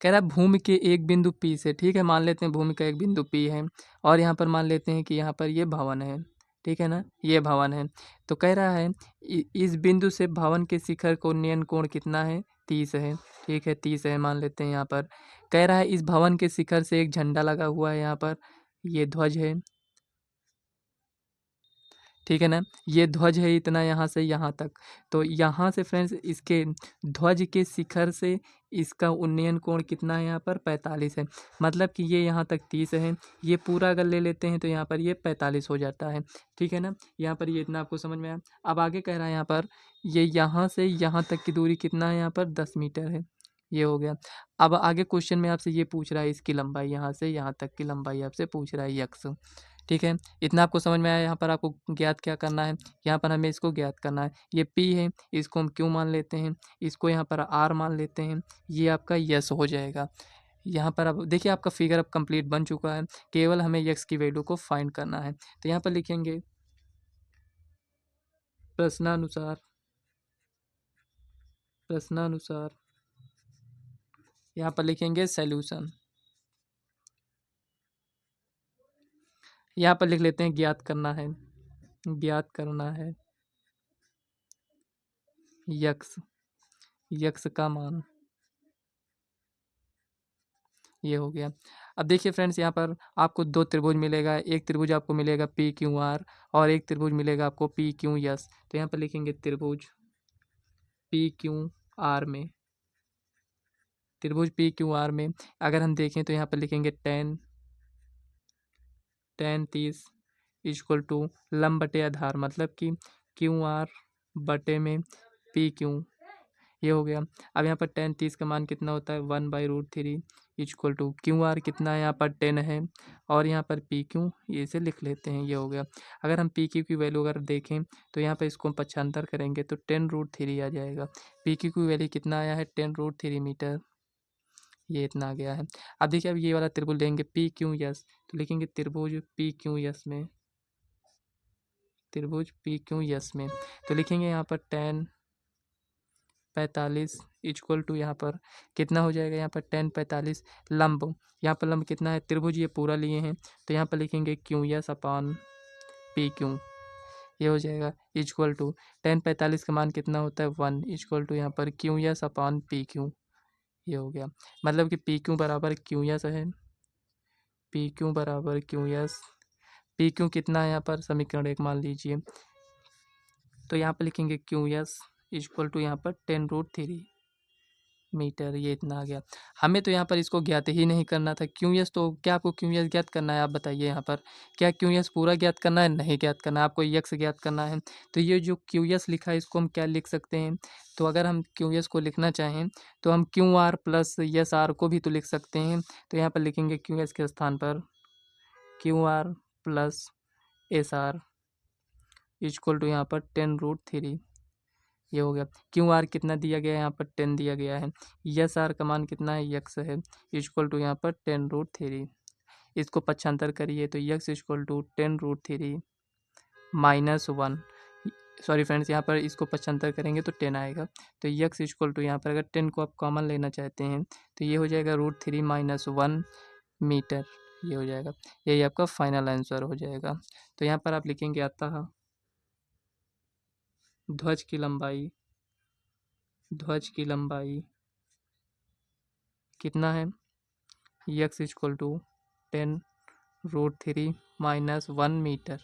कह रहा है भूमि के एक बिंदु P से, ठीक है, मान लेते हैं भूमि का एक बिंदु P है, और यहाँ पर मान लेते हैं कि यहाँ पर ये भवन है, ठीक है ना, ये भवन है। तो कह रहा है इस बिंदु से भवन के शिखर का उन्नयन कोण कितना है, 30 है, ठीक है, 30 है मान लेते हैं। यहाँ पर कह रहा है इस भवन के शिखर से एक झंडा लगा हुआ है, यहाँ पर ये ध्वज है, ठीक है ना। ये ध्वज है इतना यहाँ से यहाँ तक, तो यहाँ से फ्रेंड्स इसके ध्वज के शिखर से इसका उन्नयन कोण कितना है यहाँ पर 45 है। मतलब कि ये यहाँ तक 30 है, ये पूरा अगर ले लेते हैं तो यहाँ पर ये 45 हो जाता है। ठीक है ना, यहाँ पर ये इतना आपको समझ में आया। अब आगे कह रहा है यहाँ पर ये यहाँ से यहाँ तक की दूरी कितना है, यहाँ पर 10 मीटर है। ये हो गया। अब आगे क्वेश्चन में आपसे ये पूछ रहा है इसकी लंबाई, यहाँ से यहाँ तक की लंबाई आपसे पूछ रहा है यक्स। ठीक है, इतना आपको समझ में आया। यहाँ पर आपको ज्ञात क्या करना है, यहाँ पर हमें इसको ज्ञात करना है। ये P है, इसको हम Q मान लेते हैं, इसको यहाँ पर R मान लेते हैं, ये आपका यस हो जाएगा। यहाँ पर अब देखिए आपका फिगर अब कंप्लीट बन चुका है, केवल हमें यक्स की वैल्यू को फाइंड करना है। तो यहाँ पर लिखेंगे प्रश्नानुसार, प्रश्नानुसार यहाँ पर लिखेंगे सॉल्यूशन। यहाँ पर लिख लेते हैं ज्ञात करना है, ज्ञात करना है यक्स, यक्स का मान। ये हो गया। अब देखिए फ्रेंड्स यहाँ पर आपको दो त्रिभुज मिलेगा, एक त्रिभुज आपको मिलेगा पी क्यू आर और एक त्रिभुज मिलेगा आपको पी क्यू यस। तो यहाँ पर लिखेंगे त्रिभुज पी क्यू आर में, त्रिभुज पी क्यू आर में अगर हम देखें तो यहाँ पर लिखेंगे टेन, टेन 30 इक्वल टू लंब बटे आधार, मतलब कि क्यू आर बटे में पी क्यू। ये हो गया। अब यहाँ पर टेन 30 का मान कितना होता है 1/√3 इक्वल टू क्यू आर कितना है यहाँ पर 10 है और यहाँ पर पी क्यू ये से लिख लेते हैं। ये हो गया। अगर हम पी क्यू की वैल्यू अगर देखें तो यहाँ पर इसको हम पक्षांतर करेंगे तो 10√3 आ जाएगा। पी क्यू की वैल्यू कितना आया है 10√3 मीटर, ये इतना आ गया है। अब देखिए अब ये वाला त्रिभुज लेंगे पी क्यू यस, तो लिखेंगे त्रिभुज पी क्यू यस में, त्रिभुज पी क्यू यस में तो लिखेंगे यहाँ पर 10 45 इक्वल टू यहाँ पर कितना हो जाएगा, यहाँ पर 10 45 लंब, यहाँ पर लंब कितना है त्रिभुज ये पूरा लिए हैं तो यहाँ पर लिखेंगे Q yes upon P Q. ये हो जाएगा इक्वल टू 10 45 का मान कितना होता है 1 इक्वल टू यहाँ पर Q yes upon P Q. ये हो गया। मतलब कि पी क्यू बराबर क्यू यस है, पी क्यू बराबर क्यू यस। पी क्यू कितना है यहाँ पर समीकरण एक मान लीजिए, तो यहाँ पर लिखेंगे क्यू यस इक्वल टू यहाँ पर 10√3 मीटर। ये इतना आ गया। हमें तो यहाँ पर इसको ज्ञात ही नहीं करना था क्यू यस, तो क्या आपको क्यू यस ज्ञात करना है आप बताइए। यहाँ पर क्या क्यू यस पूरा ज्ञात करना है, नहीं ज्ञात करना है, आपको यक्स ज्ञात करना है। तो ये जो क्यू यस लिखा है इसको हम क्या लिख सकते हैं, तो अगर हम क्यू यस को लिखना चाहें तो हम Q R plus S R को भी तो लिख सकते हैं। तो यहाँ पर लिखेंगे क्यू यस के स्थान पर Q R plus S R equal to यहाँ पर 10√3। ये हो गया। क्यू आर कितना दिया गया है यहाँ पर 10 दिया गया है, यस आर का मान कितना है यक्स है इक्वल टू यहाँ पर 10√3। इसको पक्षांतर करिए तो x equal to 10√3 -1, sorry friends यहाँ पर इसको पक्षांतर करेंगे तो 10 आएगा। तो यक्स इक्वल टू यहाँ पर अगर 10 को आप कॉमन लेना चाहते हैं तो ये हो जाएगा √3 -1 मीटर। ये हो जाएगा, यही आपका फाइनल आंसर हो जाएगा। तो यहाँ पर आप लिखेंगे अतः ध्वज की लंबाई, ध्वज की लंबाई कितना है यक्स इक्वल टू 10√3 -1 मीटर।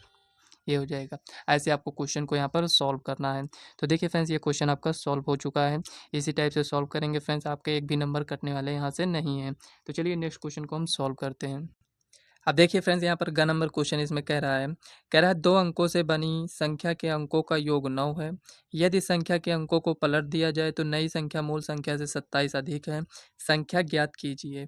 ये हो जाएगा। ऐसे आपको क्वेश्चन को यहाँ पर सॉल्व करना है। तो देखिए फ्रेंड्स ये क्वेश्चन आपका सॉल्व हो चुका है। इसी टाइप से सॉल्व करेंगे फ्रेंड्स, आपके एक भी नंबर कटने वाले यहाँ से नहीं है। तो चलिए नेक्स्ट क्वेश्चन को हम सॉल्व करते हैं। अब देखिए फ्रेंड्स यहाँ पर ग नंबर क्वेश्चन इसमें कह रहा है 2 अंकों से बनी संख्या के अंकों का योग 9 है। यदि संख्या के अंकों को पलट दिया जाए तो नई संख्या मूल संख्या से 27 अधिक है, संख्या ज्ञात कीजिए।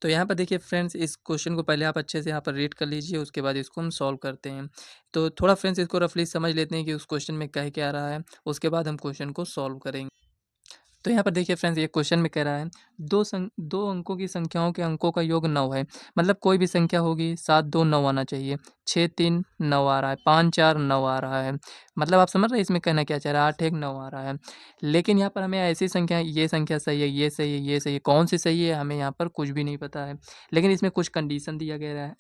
तो यहाँ पर देखिए फ्रेंड्स इस क्वेश्चन को पहले आप अच्छे से यहाँ पर रीड कर लीजिए, उसके बाद इसको हम सॉल्व करते हैं। तो थोड़ा फ्रेंड्स इसको रफली समझ लेते हैं कि उस क्वेश्चन में कह क्या रहा है, उसके बाद हम क्वेश्चन को सॉल्व करेंगे। तो यहाँ पर देखिए फ्रेंड्स ये क्वेश्चन में कह रहा है दो अंकों की संख्याओं के अंकों का योग 9 है। मतलब कोई भी संख्या होगी 7 2 9 आना चाहिए, 6 3 9 आ रहा है, 5 4 9 आ रहा है। मतलब आप समझ रहे हैं इसमें कहना क्या चाह रहा है, 8 1 9 आ रहा है। लेकिन यहाँ पर हमें ऐसी संख्या, ये संख्या सही है, ये सही है, ये सही है, कौन सी सही है हमें यहाँ पर कुछ भी नहीं पता है। लेकिन इसमें कुछ कंडीशन दिया गया है।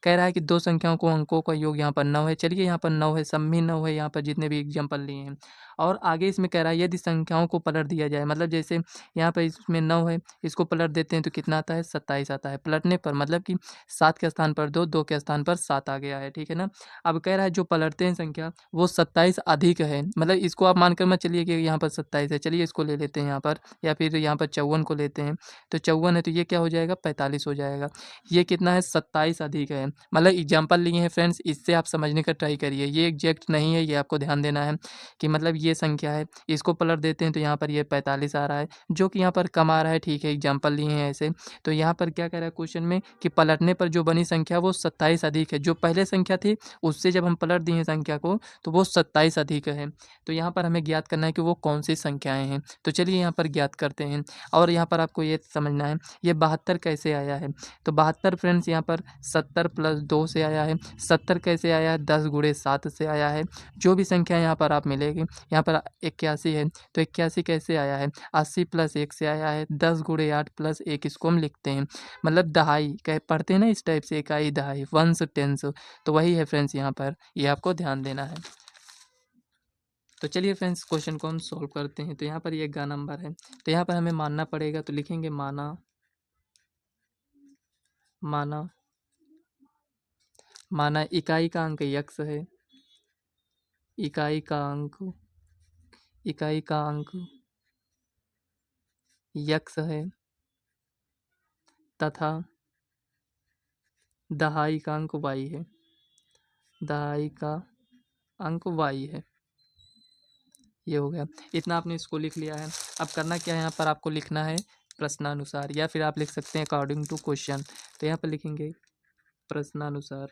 कह रहा है कि दो संख्याओं को अंकों का योग यहाँ पर 9 है। चलिए यहाँ पर 9 है, सब भी 9 है यहाँ पर जितने भी एग्जाम्पल लिए हैं। और आगे इसमें कह रहा है यदि संख्याओं को पलट दिया जाए, मतलब जैसे यहाँ पर इसमें 9 9 है, इसको पलट देते हैं तो कितना आता है 27 आता है। पलटने पर मतलब कि 7 के स्थान पर 2, 2 के स्थान पर 7 आ गया है, ठीक है ना। अब कह रहा है जो पलटते हैं संख्या वो 27 अधिक है, मतलब इसको आप मानकर मत चलिए कि यहाँ पर 27 है, चलिए इसको ले लेते हैं यहाँ पर, या फिर यहाँ पर 54 को लेते हैं। तो 54 है तो ये क्या हो जाएगा 45 हो जाएगा। ये कितना है 27 अधिक है, मतलब एग्जाम्पल लिए हैं फ्रेंड्स, इससे आप समझने का ट्राई करिए। ये एग्जैक्ट नहीं है, ये आपको ध्यान देना है कि मतलब ये संख्या है, इसको पलट देते हैं तो यहाँ पर ये 45 आ रहा है, जो कि यहाँ पर कम आ रहा है, ठीक है एग्जाम्पल लिए हैं ऐसे। तो यहाँ पर क्या कह रहा है क्वेश्चन में कि पलटने पर जो बनी संख्या वो 27 अधिक है, जो पहले संख्या थी उससे जब हम पलट दिए संख्या को तो वो 27 अधिक है। तो यहाँ पर हमें ज्ञात करना है कि वो कौन सी संख्याएं हैं। तो चलिए यहाँ पर ज्ञात करते हैं, और यहाँ पर आपको ये समझना है ये 72 कैसे आया है। तो 72 फ्रेंड्स यहाँ पर 70 + 2 से आया है। 70 कैसे आया है 10 × 7 से आया है। जो भी संख्या यहाँ पर आप मिलेगी, यहाँ पर 81 है तो 81 कैसे आया है 80 + 1 से आया है। 10 × 8 + 1 इसको हम लिखते हैं, मतलब दहाई कह पढ़ते हैं ना इस टाइप से, इकाई दहाई, वंस टेंस, तो वही है फ्रेंड्स यहाँ पर, ये आपको ध्यान देना है। तो चलिए फ्रेंड्स क्वेश्चन को हम सॉल्व करते हैं। तो यहाँ पर ये गा नंबर है, तो यहाँ पर हमें मानना पड़ेगा, तो लिखेंगे माना, माना, माना इकाई का अंक यक्स है, इकाई का अंक, इकाई का अंक यक्स है, तथा दहाई का अंक वाई है, दहाई का अंक वाई है। ये हो गया, इतना आपने इसको लिख लिया है। अब करना क्या है, यहाँ पर आपको लिखना है प्रश्नानुसार, या फिर आप लिख सकते हैं अकॉर्डिंग टू क्वेश्चन। तो यहाँ पर लिखेंगे प्रश्नानुसार।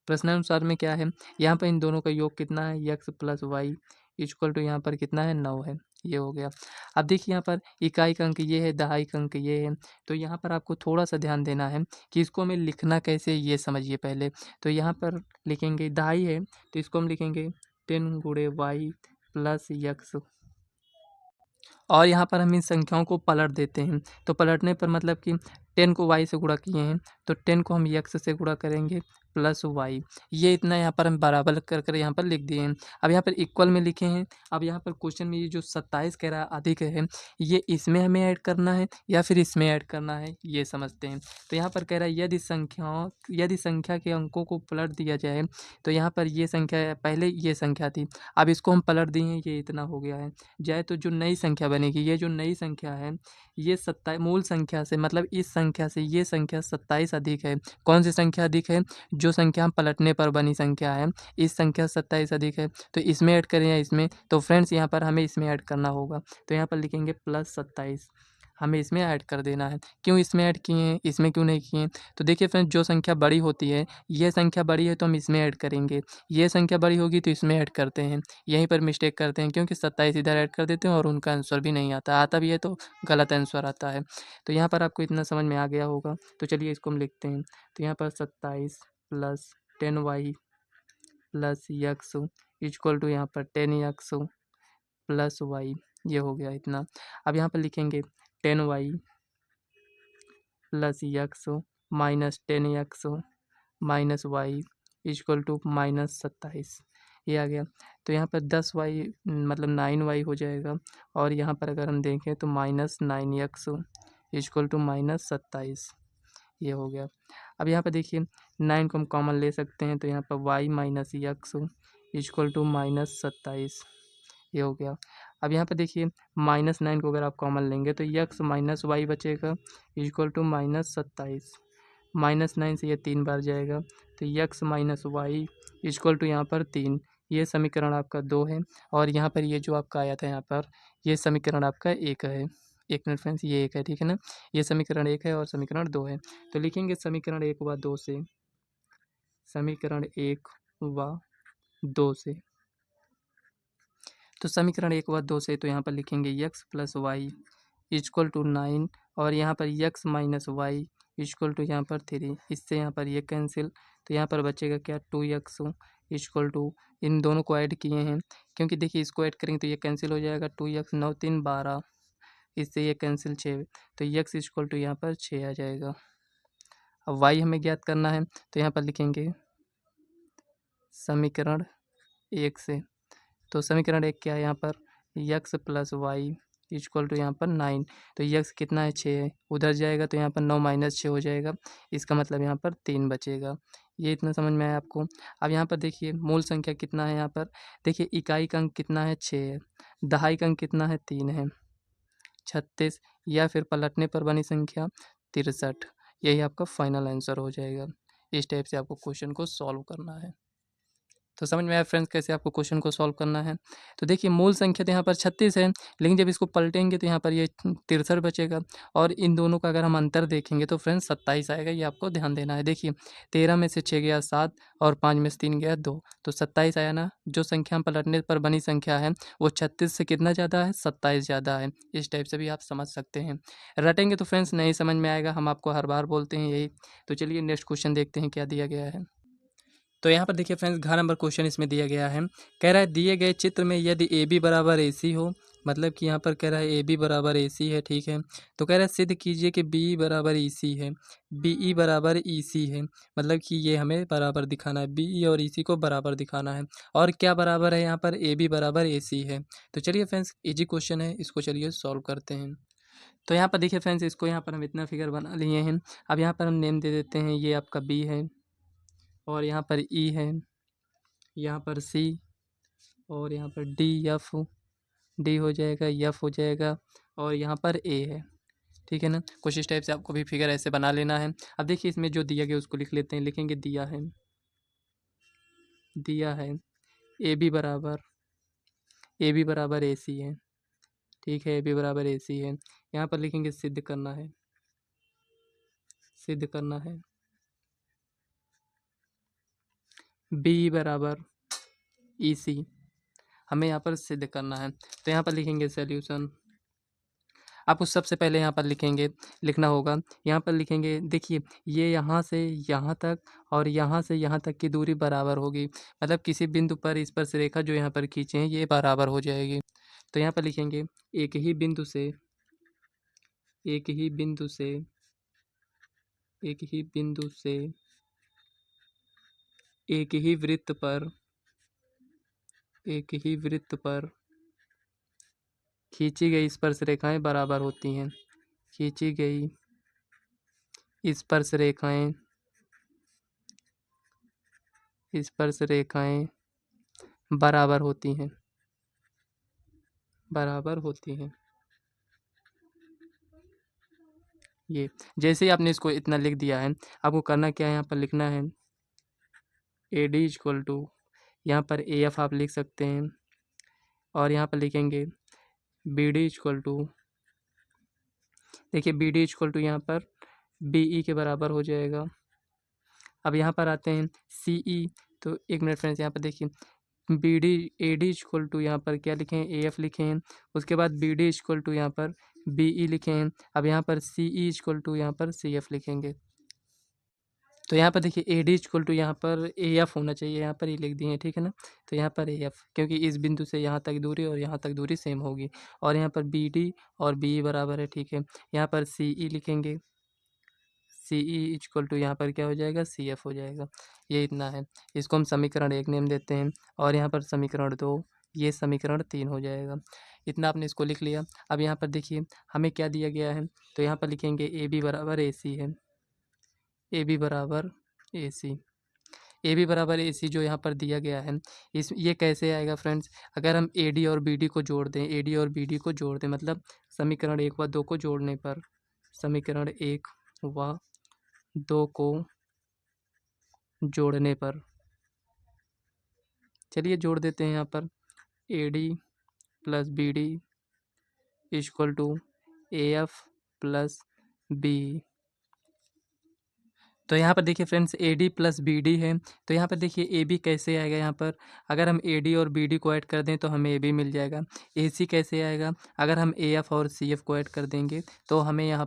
प्रश्नानुसार में क्या है, यहाँ पर इन दोनों का योग कितना है यक्स + वाई इक्वल टू यहाँ पर कितना है 9 है। ये हो गया। अब देखिए यहाँ पर इकाई का अंक ये है, दहाई का अंक ये है, तो यहाँ पर आपको थोड़ा सा ध्यान देना है कि इसको हमें लिखना कैसे ये समझिए पहले। तो यहाँ पर लिखेंगे दहाई है तो इसको हम लिखेंगे 10 × वाई + यक्स, और यहाँ पर हम इन संख्याओं को पलट देते हैं। तो पलटने पर मतलब कि 10 को y से गुणा किए हैं तो 10 को हम x से गुणा करेंगे प्लस y। ये इतना यहाँ पर हम बराबर कर कर यहाँ पर लिख दिए हैं। अब यहाँ पर इक्वल में लिखे हैं। अब यहाँ पर क्वेश्चन में ये जो 27 कह रहा है अधिक है, ये इसमें हमें ऐड करना है या फिर इसमें ऐड करना है, ये समझते हैं। तो यहाँ पर कह रहा है यदि संख्या के अंकों को पलट दिया जाए, तो यहाँ पर ये संख्या पहले ये संख्या थी, अब इसको हम पलट दिए हैं, ये इतना हो गया है जाए, तो जो नई संख्या बनेगी, ये जो नई संख्या है ये मूल संख्या से मतलब इस संख्या से ये संख्या 27 अधिक है। कौन सी संख्या अधिक है, जो संख्या हम पलटने पर बनी संख्या है, इस संख्या 27 अधिक है। तो इसमें ऐड करें या इसमें, तो फ्रेंड्स यहाँ पर हमें इसमें ऐड करना होगा। तो यहाँ पर लिखेंगे +27, हमें इसमें ऐड कर देना है। क्यों इसमें ऐड किए हैं, इसमें क्यों नहीं किए हैं? तो देखिए फ्रेंड्स, जो संख्या बड़ी होती है, ये संख्या बड़ी है तो हम इसमें ऐड करेंगे, ये संख्या बड़ी होगी तो इसमें ऐड करते हैं। यहीं पर मिस्टेक करते हैं, क्योंकि 27 इधर ऐड कर देते हैं और उनका आंसर भी नहीं आता, आता भी है तो गलत आंसर आता है। तो यहाँ पर आपको इतना समझ में आ गया होगा। तो चलिए इसको हम लिखते हैं। तो यहाँ पर 27 + 10y + यक्स इक्वल टू यहाँ पर 10x + y, ये हो गया इतना। अब यहाँ पर लिखेंगे 10y + x - 10x - y equal to -27, ये आ गया। तो यहाँ पर 10y मतलब 9y हो जाएगा, और यहाँ पर अगर हम देखें तो -9x इक्वल टू -27, ये हो गया। अब यहाँ पर देखिए 9 को हम कॉमन ले सकते हैं, तो यहाँ पर y - यक्स इक्वल टू -27, ये हो गया। अब यहाँ पर देखिए -9 को अगर आप कॉमन लेंगे तो यक्स - वाई बचेगा इक्वल टू -27। -9 से ये 3 बार जाएगा, तो यक्स - वाई इक्वल टू यहाँ पर 3। ये समीकरण आपका 2 है, और यहाँ पर ये जो आपका आया था यहाँ पर, ये समीकरण आपका 1 है। 1 मिनट फ्रेंड्स, ये 1 है, ठीक है ना। ये समीकरण 1 है और समीकरण 2 है। तो लिखेंगे समीकरण 1 व 2 से, समीकरण 1 व 2 से। तो समीकरण 1 व 2 से तो यहाँ पर लिखेंगे यक्स + वाई इक्वल टू 9, और यहाँ पर यक्स - वाई इक्वल टू यहाँ पर 3। इससे यहाँ पर ये कैंसिल, तो यहाँ पर बचेगा क्या 2x इक्वल टू, इन दोनों को ऐड किए हैं, क्योंकि देखिए इसको ऐड करेंगे तो ये कैंसिल हो जाएगा। 2x 9 3 12, इससे ये कैंसिल 6, तो यक्स इक्वल टू यहाँ पर 6 आ जाएगा। अब वाई हमें ज्ञात करना है, तो यहाँ पर लिखेंगे समीकरण 1 से। तो समीकरण 1 क्या है यहाँ पर, x plus y equal to यहाँ पर 9। तो यक्स कितना है 6 है, उधर जाएगा तो यहाँ पर 9 माइनस 6 हो जाएगा, इसका मतलब यहाँ पर 3 बचेगा। ये इतना समझ में आया आपको। अब यहाँ पर देखिए मूल संख्या कितना है, यहाँ पर देखिए इकाई का अंक कितना है 6 है, दहाई का अंक कितना है 3 है, 36 या फिर पलटने पर बनी संख्या 63। यही आपका फाइनल आंसर हो जाएगा। इस टाइप से आपको क्वेश्चन को सॉल्व करना है। तो समझ में आया फ्रेंड्स कैसे आपको क्वेश्चन को सॉल्व करना है। तो देखिए मूल संख्या तो यहाँ पर 36 है, लेकिन जब इसको पलटेंगे तो यहाँ पर ये 63 बचेगा, और इन दोनों का अगर हम अंतर देखेंगे तो फ्रेंड्स 27 आएगा। ये आपको ध्यान देना है। देखिए 13 में से 6 गया 7 और 5 में से 3 गया 2, तो 27 आया ना। जो संख्या हम पलटने पर बनी संख्या है वो 36 से कितना ज़्यादा है, 27 ज़्यादा है। इस टाइप से भी आप समझ सकते हैं। रटेंगे तो फ्रेंड्स नहीं समझ में आएगा, हम आपको हर बार बोलते हैं यही। तो चलिए नेक्स्ट क्वेश्चन देखते हैं क्या दिया गया है। तो यहाँ पर देखिए फ्रेंड्स घ नंबर क्वेश्चन इसमें दिया गया है। कह रहा है दिए गए चित्र में यदि ए बी बराबर ए सी हो, मतलब कि यहाँ पर कह रहा है ए बी बराबर ए सी है, ठीक है। तो कह रहा है सिद्ध कीजिए कि बी बराबर ई सी है, बी ई बराबर ई सी है, मतलब कि ये हमें बराबर दिखाना है, बी ई और ई सी को बराबर दिखाना है। और क्या बराबर है यहाँ पर, ए बी बराबर ए सी है। तो चलिए फ्रेंड्स इजी क्वेश्चन है, इसको चलिए सॉल्व करते हैं। तो यहाँ पर देखिए फ्रेंड्स इसको यहाँ पर हम इतना फिगर बना लिए हैं। अब यहाँ पर हम नेम दे देते हैं, ये आपका बी है, और यहाँ पर ई है, यहाँ पर सी, और यहाँ पर डी एफ, डी हो जाएगा, एफ हो जाएगा, और यहाँ पर ए है, ठीक है ना। कुछ इस टाइप से आपको भी फिगर ऐसे बना लेना है। अब देखिए इसमें जो दिया गया उसको लिख लेते हैं। लिखेंगे दिया है ए बी बराबर ए सी है, ठीक है, ए बी बराबर ए सी है। यहाँ पर लिखेंगे सिद्ध करना है बी बराबर ई सी, हमें यहाँ पर सिद्ध करना है। तो यहाँ पर लिखेंगे सॉल्यूशन। आपको सबसे पहले यहाँ पर लिखना होगा, यहाँ पर लिखेंगे, देखिए ये यहाँ से यहाँ तक और यहाँ से यहाँ तक की दूरी बराबर होगी, मतलब किसी बिंदु पर स्पर्श रेखा जो यहाँ पर खींचे हैं ये बराबर हो जाएगी। तो यहाँ पर लिखेंगे एक ही बिंदु से एक ही वृत्त पर खींची गई स्पर्श रेखाएं बराबर होती हैं, खींची गई स्पर्श रेखाएं बराबर होती हैं। ये जैसे ही आपने इसको इतना लिख दिया है, आपको करना क्या है, यहाँ पर लिखना है ए डी इक्वल टू, यहाँ पर ए एफ आप लिख सकते हैं, और यहाँ पर लिखेंगे बी डी इक्वल टू, देखिए बी डी इक्वल टू यहाँ पर बी ई के बराबर हो जाएगा। अब यहाँ पर आते हैं सी ई, तो एक मिनट फ्रेंड्स, यहाँ पर देखिए B D A D equal to यहाँ पर क्या लिखे हैं, ए एफ लिखे हैं, उसके बाद बी डी इक्वल टू यहाँ पर बी ई लिखे हैं। अब यहाँ पर सी ई इक्वल टू यहाँ पर सी एफ लिखेंगे। तो यहाँ पर देखिए ए डी इक्वल टू यहाँ पर ए एफ होना चाहिए, यहाँ पर ही लिख दिए हैं, ठीक है ना। तो यहाँ पर ए एफ, क्योंकि इस बिंदु से यहाँ तक दूरी और यहाँ तक दूरी सेम होगी, और यहाँ पर बी डी और बी ई बराबर है, ठीक है। यहाँ पर सी ई लिखेंगे, सी ई इक्वल टू यहाँ पर क्या हो जाएगा, सी एफ हो जाएगा। ये इतना है, इसको हम समीकरण 1 नेम देते हैं, और यहाँ पर समीकरण 2, ये समीकरण 3 हो जाएगा। इतना आपने इसको लिख लिया। अब यहाँ पर देखिए हमें क्या दिया गया है, तो यहाँ पर लिखेंगे ए बी बराबर ए सी है, ए बी बराबर ए सी, ए बी बराबर ए सी जो यहाँ पर दिया गया है, ये कैसे आएगा फ्रेंड्स, अगर हम ए डी और बी डी को जोड़ दें, ए डी और बी डी को जोड़ दें, मतलब समीकरण 1 व 2 को जोड़ने पर, समीकरण 1 व 2 को जोड़ने पर, चलिए जोड़ देते हैं यहाँ पर A D plus B D equal to A F plus B. तो यहाँ पर देखिए friends A D plus B D है, तो यहाँ पर देखिए ए बी कैसे आएगा, यहाँ पर अगर हम ए डी और बी डी को ऐड कर दें तो हमें ए बी मिल जाएगा। ए सी कैसे आएगा, अगर हम ए एफ और सी एफ को ऐड कर देंगे तो हमें यहाँ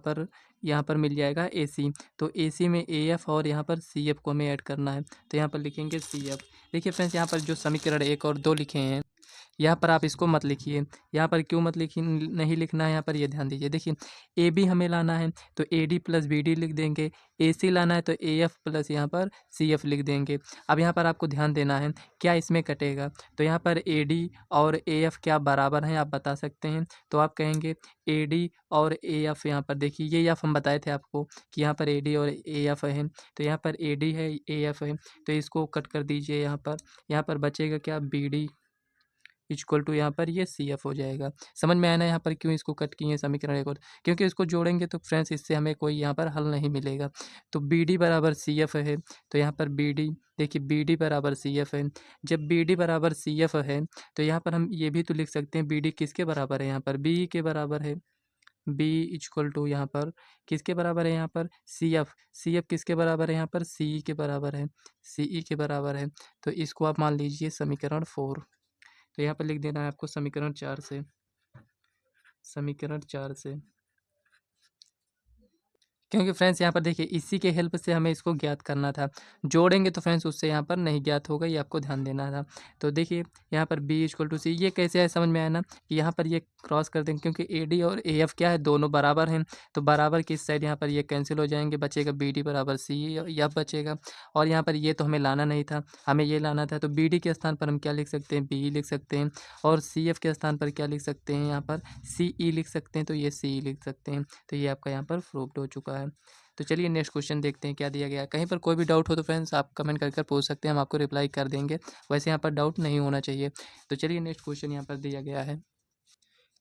पर मिल जाएगा ए सी। तो ए सी में ए एफ और यहाँ पर सी एफ को हमें ऐड करना है, तो यहाँ पर लिखेंगे सी एफ। देखिए फ्रेंड्स यहाँ पर जो समीकरण 1 और 2 लिखे हैं, यहाँ पर आप इसको मत लिखिए। यहाँ पर क्यों मत लिखिए, नहीं लिखना है यहाँ पर, ये ध्यान दीजिए। देखिए ए बी हमें लाना है तो A D plus B D लिख देंगे, ए सी लाना है तो ए एफ प्लस यहाँ पर सी एफ लिख देंगे। अब यहाँ पर आपको ध्यान देना है क्या इसमें कटेगा, तो यहाँ पर ए डी और ए एफ क्या बराबर हैं आप बता सकते हैं, तो आप कहेंगे ए डी और ए एफ। यहाँ पर देखिए ये एफ हम बताए थे आपको कि यहाँ पर ए डी और ए एफ है, तो यहाँ पर ए डी है ए एफ है, तो इसको कट कर दीजिए। यहाँ पर बचेगा क्या, बी डी इक्वल टू यहाँ पर ये सी एफ हो जाएगा। समझ में आया ना यहाँ पर क्यों इसको कट किए समीकरण एक और, क्योंकि इसको जोड़ेंगे तो फ्रेंड्स इससे हमें कोई यहाँ पर हल नहीं मिलेगा। तो बी डी बराबर सी एफ है, तो यहाँ पर बी डी, देखिए बी डी बराबर सी एफ है। जब बी डी बराबर सी एफ है तो यहाँ पर हम ये भी तो लिख सकते हैं बी डी किसके बराबर है, यहाँ पर बी के बराबर है। बी इक्वल टू यहाँ पर किसके बराबर है, यहाँ पर सी एफ। सी एफ किसके बराबर है, यहाँ पर सी ई के बराबर है, सी ई के बराबर है। तो इसको आप मान लीजिए समीकरण 4। तो यहाँ पर लिख देना है आपको समीकरण 4 से, समीकरण 4 से, क्योंकि फ्रेंड्स यहाँ पर देखिए इसी के हेल्प से हमें इसको ज्ञात करना था। जोड़ेंगे तो फ्रेंड्स उससे यहाँ पर नहीं ज्ञात होगा, ये आपको ध्यान देना था। तो देखिए यहाँ पर बी इक्वल टू सी, ये कैसे है समझ में आया ना, कि यहाँ पर ये क्रॉस कर देंगे क्योंकि ए डी और ए एफ क्या है, दोनों बराबर हैं। तो बराबर की इस साइड यहाँ पर ये कैंसिल हो जाएंगे, बचेगा बी डी बराबर सी एफ बचेगा। और यहाँ पर ये तो हमें लाना नहीं था, हमें ये लाना था। तो बी डी के स्थान पर हम क्या लिख सकते हैं, बी लिख सकते हैं। और सी एफ के स्थान पर क्या लिख सकते हैं, यहाँ पर सी ई लिख सकते हैं, तो ये सी ई लिख सकते हैं। तो ये आपका यहाँ पर प्रूव्ड हो चुका है। तो चलिए नेक्स्ट क्वेश्चन देखते हैं क्या दिया गया है। कहीं पर कोई भी डाउट हो तो फ्रेंड्स आप कमेंट कर पूछ सकते हैं, हम आपको रिप्लाई कर देंगे। वैसे यहाँ पर डाउट नहीं होना चाहिए। तो चलिए नेक्स्ट क्वेश्चन यहाँ पर दिया गया है।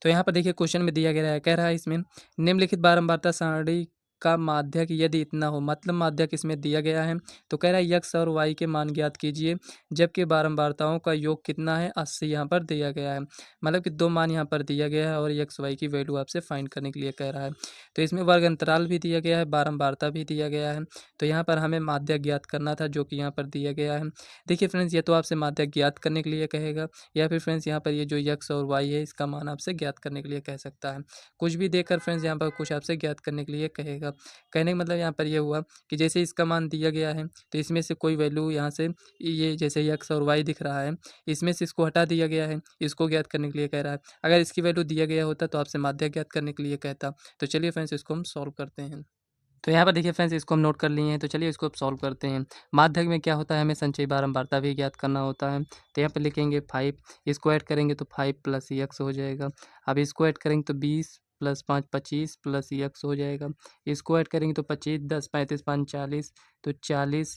तो यहाँ पर देखिए क्वेश्चन में दिया गया है, कह रहा है इसमें निम्नलिखित बारंबारता सारणी का माध्यक यदि इतना हो, मतलब माध्यक इसमें दिया गया है। तो कह रहा है यक्स और वाई के मान ज्ञात कीजिए जबकि बारंबारताओं का योग कितना है, 80 यहाँ पर दिया गया है। मतलब कि दो मान यहाँ पर दिया गया है और यक्स वाई की वैल्यू आपसे फाइंड करने के लिए कह रहा है। तो इसमें वर्ग अंतराल भी दिया गया है, बारंबारता भी दिया गया है। तो यहाँ पर हमें माध्यक ज्ञात करना था जो कि यहाँ पर दिया गया है। देखिए फ्रेंड्स ये तो आपसे माध्यक ज्ञात करने के लिए कहेगा, या फिर फ्रेंड्स यहाँ पर ये जो यक्स और वाई है इसका मान आपसे ज्ञात करने के लिए कह सकता है। कुछ भी देकर फ्रेंड्स यहाँ पर कुछ आपसे ज्ञात करने के लिए कहेगा। कहने का मतलब यहाँ पर ये हुआ कि जैसे इसका मान दिया गया है तो इसमें से कोई वैल्यू यहाँ से, ये जैसे यक्स और वाई दिख रहा है, इसमें से इसको हटा दिया गया है, इसको ज्ञात करने के लिए कह रहा है। अगर इसकी वैल्यू दिया गया होता तो आपसे माध्यक ज्ञात करने के लिए कहता। तो चलिए फ्रेंड्स इसको हम सॉल्व करते हैं। तो यहाँ पर देखिए फ्रेंड्स इसको हम नोट कर लिए हैं, तो चलिए इसको अब सॉल्व करते हैं। माध्यक में क्या होता है, हमें संचयी बारंबारता भी ज्ञात करना होता है। तो यहाँ पर लिखेंगे 5, इसको ऐड करेंगे तो 5 प्लस यक्स हो जाएगा। अब इसको ऐड करेंगे तो 20 प्लस 5 25 प्लस यक्स हो जाएगा। इसको ऐड करेंगे तो 25 10 35 5 40, तो 40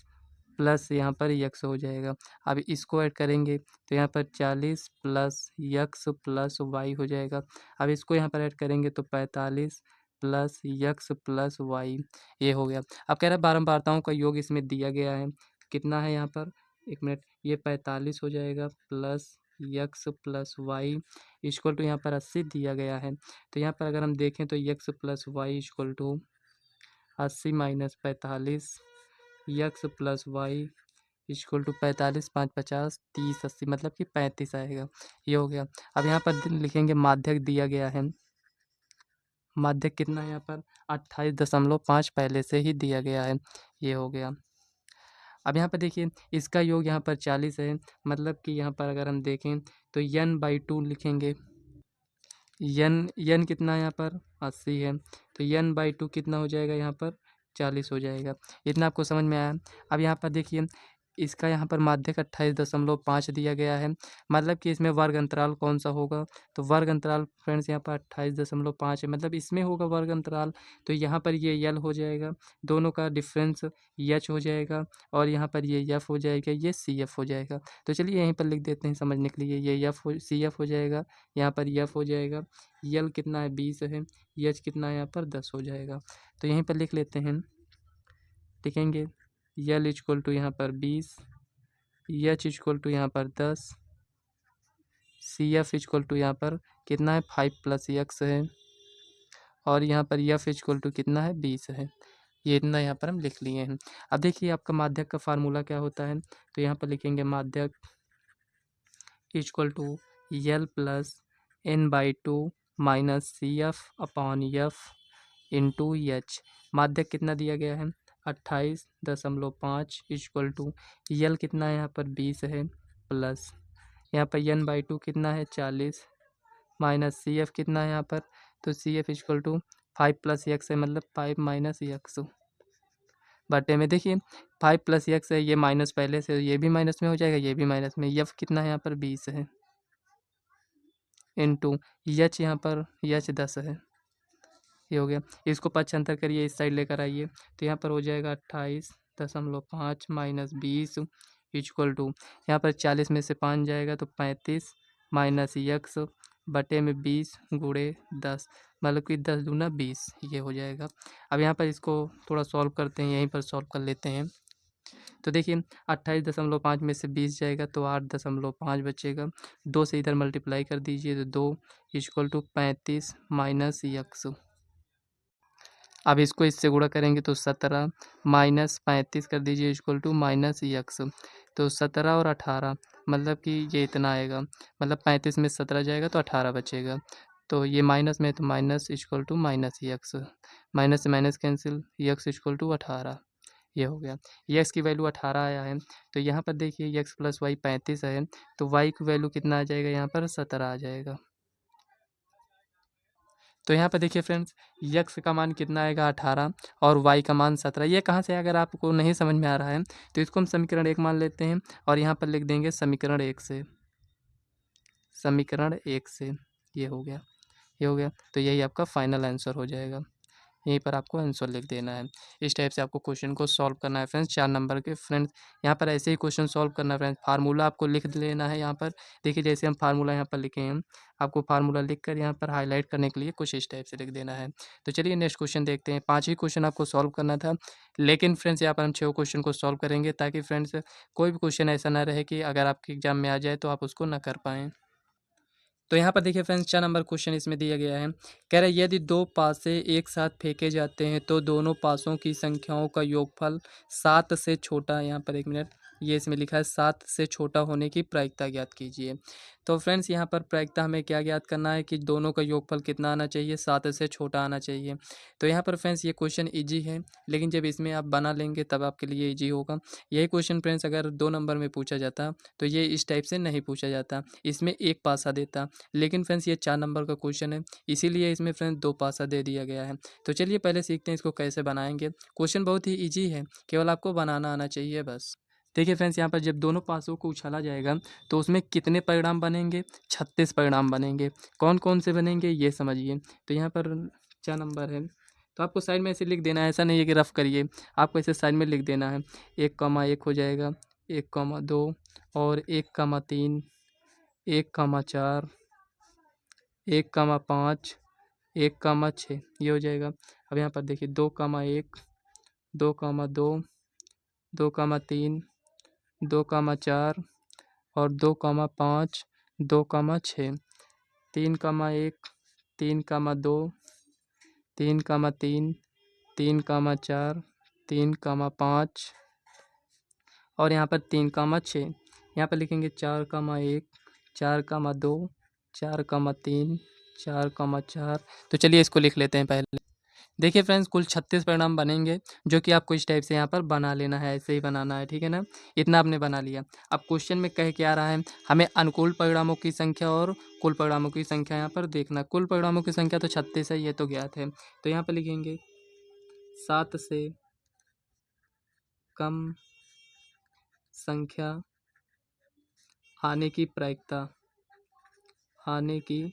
प्लस यहाँ पर यक्स हो जाएगा। अब इसको ऐड करेंगे तो यहाँ पर 40 प्लस यक्स प्लस वाई हो जाएगा। अब इसको यहाँ पर ऐड करेंगे तो 45 प्लस यक्स प्लस वाई, ये हो गया। अब कह रहा है बारंबारताओं का योग इसमें दिया गया है, कितना है यहाँ पर, एक मिनट, ये 45 हो जाएगा plus x plus y equal to यहाँ पर 80 दिया गया है। तो यहाँ पर अगर हम देखें तो x plus y equal to 80 minus 45, x plus y equal to 45 5 50 30 80, मतलब कि 35 आएगा। ये हो गया। अब यहाँ पर लिखेंगे माध्यक दिया गया है, माध्यक कितना है यहाँ पर 28.5 पहले से ही दिया गया है, ये हो गया। अब यहाँ पर देखिए इसका योग यहाँ पर 40 है, मतलब कि यहाँ पर अगर हम देखें तो n/2 लिखेंगे। n कितना है यहाँ पर 80 है, तो n/2 कितना हो जाएगा यहाँ पर 40 हो जाएगा। इतना आपको समझ में आया। अब यहाँ पर देखिए इसका यहाँ पर माध्यक 28.5 दिया गया है, मतलब कि इसमें वर्ग अंतराल कौन सा होगा, तो वर्ग अंतराल फ्रेंड्स यहाँ पर 28.5 है, मतलब इसमें होगा वर्ग अंतराल। तो यहाँ पर ये यल हो जाएगा, दोनों का डिफरेंस एच हो जाएगा, और यहाँ पर ये एफ हो जाएगा, ये सी एफ हो जाएगा। तो चलिए यहीं पर लिख देते हैं समझने के लिए, ये एफ हो सी एफ हो जाएगा, यहाँ पर एफ हो जाएगा। यल कितना है 20 है, एच कितना है यहाँ पर 10 हो जाएगा। तो यहीं पर लिख लेते हैं, लिखेंगे यल इक्वल टू यहाँ पर 20, एच इक्वल टू यहाँ पर 10, सी एफ इक्वल टू यहाँ पर कितना है 5 प्लस एक्स है, और यहाँ पर एफ इक्वल टू कितना है 20 है। ये इतना यहाँ पर हम लिख लिए हैं। अब देखिए आपका माध्यक का फार्मूला क्या होता है, तो यहाँ पर लिखेंगे माध्यक equal to l plus n/2 minus c f upon f into h. माध्यक कितना दिया गया है 28.5 इक्वल टू यल कितना है यहाँ पर 20 है, प्लस यहाँ पर n/2 कितना है 40 माइनस CF कितना है यहाँ पर, तो CF इक्वल टू 5 + x है, मतलब 5 - x बटे में देखिए 5 + x है, ये माइनस पहले से, ये भी माइनस में हो जाएगा, ये भी माइनस में। F कितना है यहाँ पर 20 है, इंटू H यहाँ पर H 10 है, ये हो गया। इसको पक्षांतर करिए, इस साइड लेकर आइए, तो यहाँ पर हो जाएगा 28.5 माइनस 20 इक्वल टू, यहाँ पर 40 में से 5 जाएगा तो 35 माइनस x बटे में 20 गुणे 10, मतलब कि 10 दूना 20, ये हो जाएगा। अब यहाँ पर इसको थोड़ा सॉल्व करते हैं, यहीं पर सॉल्व कर लेते हैं। तो देखिए 28.5 में से 20 जाएगा तो 8.5 बचेगा, 2 से इधर मल्टीप्लाई कर दीजिए तो 2 इक्वल टू 35 माइनस x। अब इसको इससे गुणा करेंगे तो 17 माइनस 35 कर दीजिए इक्वल टू माइनस x। तो 17 और 18 मतलब कि ये इतना आएगा, मतलब 35 में 17 जाएगा तो 18 बचेगा, तो ये माइनस में, तो minus equal to minus x, minus से minus cancel, x equal to 18, ये हो गया। x की वैल्यू 18 आया है, तो यहाँ पर देखिए x + y 35 है, तो y की वैल्यू कितना आ जाएगा यहाँ पर 17 आ जाएगा। तो यहाँ पर देखिए फ्रेंड्स, x का मान कितना आएगा 18 और y का मान 17। ये कहाँ से, अगर आपको नहीं समझ में आ रहा है तो इसको हम समीकरण 1 मान लेते हैं और यहाँ पर लिख देंगे समीकरण 1 से, समीकरण 1 से, ये हो गया, ये हो गया। तो यही आपका फाइनल आंसर हो जाएगा, यहीं पर आपको आंसर लिख देना है। इस टाइप से आपको क्वेश्चन को सॉल्व करना है फ्रेंड्स, 4 नंबर के। फ्रेंड्स यहाँ पर ऐसे ही क्वेश्चन सॉल्व करना है फ्रेंड्स, फार्मूला आपको लिख लेना है यहाँ पर। देखिए जैसे हम फार्मूला यहाँ पर लिखे हैं, आपको फार्मूला लिखकर यहाँ पर हाईलाइट करने के लिए कुछ इस टाइप से लिख देना है। तो चलिए नेक्स्ट क्वेश्चन देखते हैं। 5 ही क्वेश्चन आपको सॉल्व करना था, लेकिन फ्रेंड्स यहाँ पर हम 6 क्वेश्चन को सॉल्व करेंगे, ताकि फ्रेंड्स कोई भी क्वेश्चन ऐसा ना रहे कि अगर आपके एग्जाम में आ जाए तो आप उसको ना कर पाएँ। तो यहाँ पर देखिए फ्रेंड्स 4 नंबर क्वेश्चन इसमें दिया गया है। कह रहा है यदि 2 पासे एक साथ फेंके जाते हैं तो दोनों पासों की संख्याओं का योगफल 7 से छोटा, यहाँ पर 1 मिनट, ये इसमें लिखा है 7 से छोटा होने की प्रायिकता ज्ञात कीजिए। तो फ्रेंड्स यहाँ पर प्रायिकता हमें क्या ज्ञात करना है कि दोनों का योगफल कितना आना चाहिए, 7 से छोटा आना चाहिए। तो यहाँ पर फ्रेंड्स ये क्वेश्चन ईजी है, लेकिन जब इसमें आप बना लेंगे तब आपके लिए ईजी होगा। यही क्वेश्चन फ्रेंड्स अगर 2 नंबर में पूछा जाता तो ये इस टाइप से नहीं पूछा जाता, इसमें एक पासा देता। लेकिन फ्रेंड्स ये 4 नंबर का क्वेश्चन है, इसीलिए इसमें फ्रेंड्स 2 पासा दे दिया गया है। तो चलिए पहले सीखते हैं इसको कैसे बनाएंगे। क्वेश्चन बहुत ही ईजी है, केवल आपको बनाना आना चाहिए बस। देखिए फ्रेंड्स यहाँ पर जब दोनों पासों को उछाला जाएगा तो उसमें कितने परिणाम बनेंगे, 36 परिणाम बनेंगे। कौन कौन से बनेंगे ये समझिए। तो यहाँ पर 4 नंबर है, तो आपको साइड में ऐसे लिख देना है, ऐसा नहीं है कि रफ करिए, आपको ऐसे साइड में लिख देना है। 1,1 हो जाएगा, 1,2 और 1,3, 1,4, 1,5, 1,6, ये हो जाएगा। अब यहाँ पर देखिए 2,1, 2,2, 2,3, 2,4 और 2,5, 2,6, 3,1, 3,2, 3,3, 3,4, 3,5 और यहाँ पर 3,6। यहाँ पर लिखेंगे 4,1, 4,2, 4,3, 4,4। तो चलिए इसको लिख लेते हैं पहले। देखिए फ्रेंड्स कुल 36 परिणाम बनेंगे, जो कि आपको इस टाइप से यहाँ पर बना लेना है, ऐसे ही बनाना है, ठीक है ना। इतना आपने बना लिया। अब क्वेश्चन में कह क्या रहा है, हमें अनुकूल परिणामों की संख्या और कुल परिणामों की संख्या यहाँ पर देखना। कुल परिणामों की संख्या तो 36 है, ये तो ज्ञात है। तो यहाँ पर लिखेंगे 7 से कम संख्या आने की प्रायिकता, आने की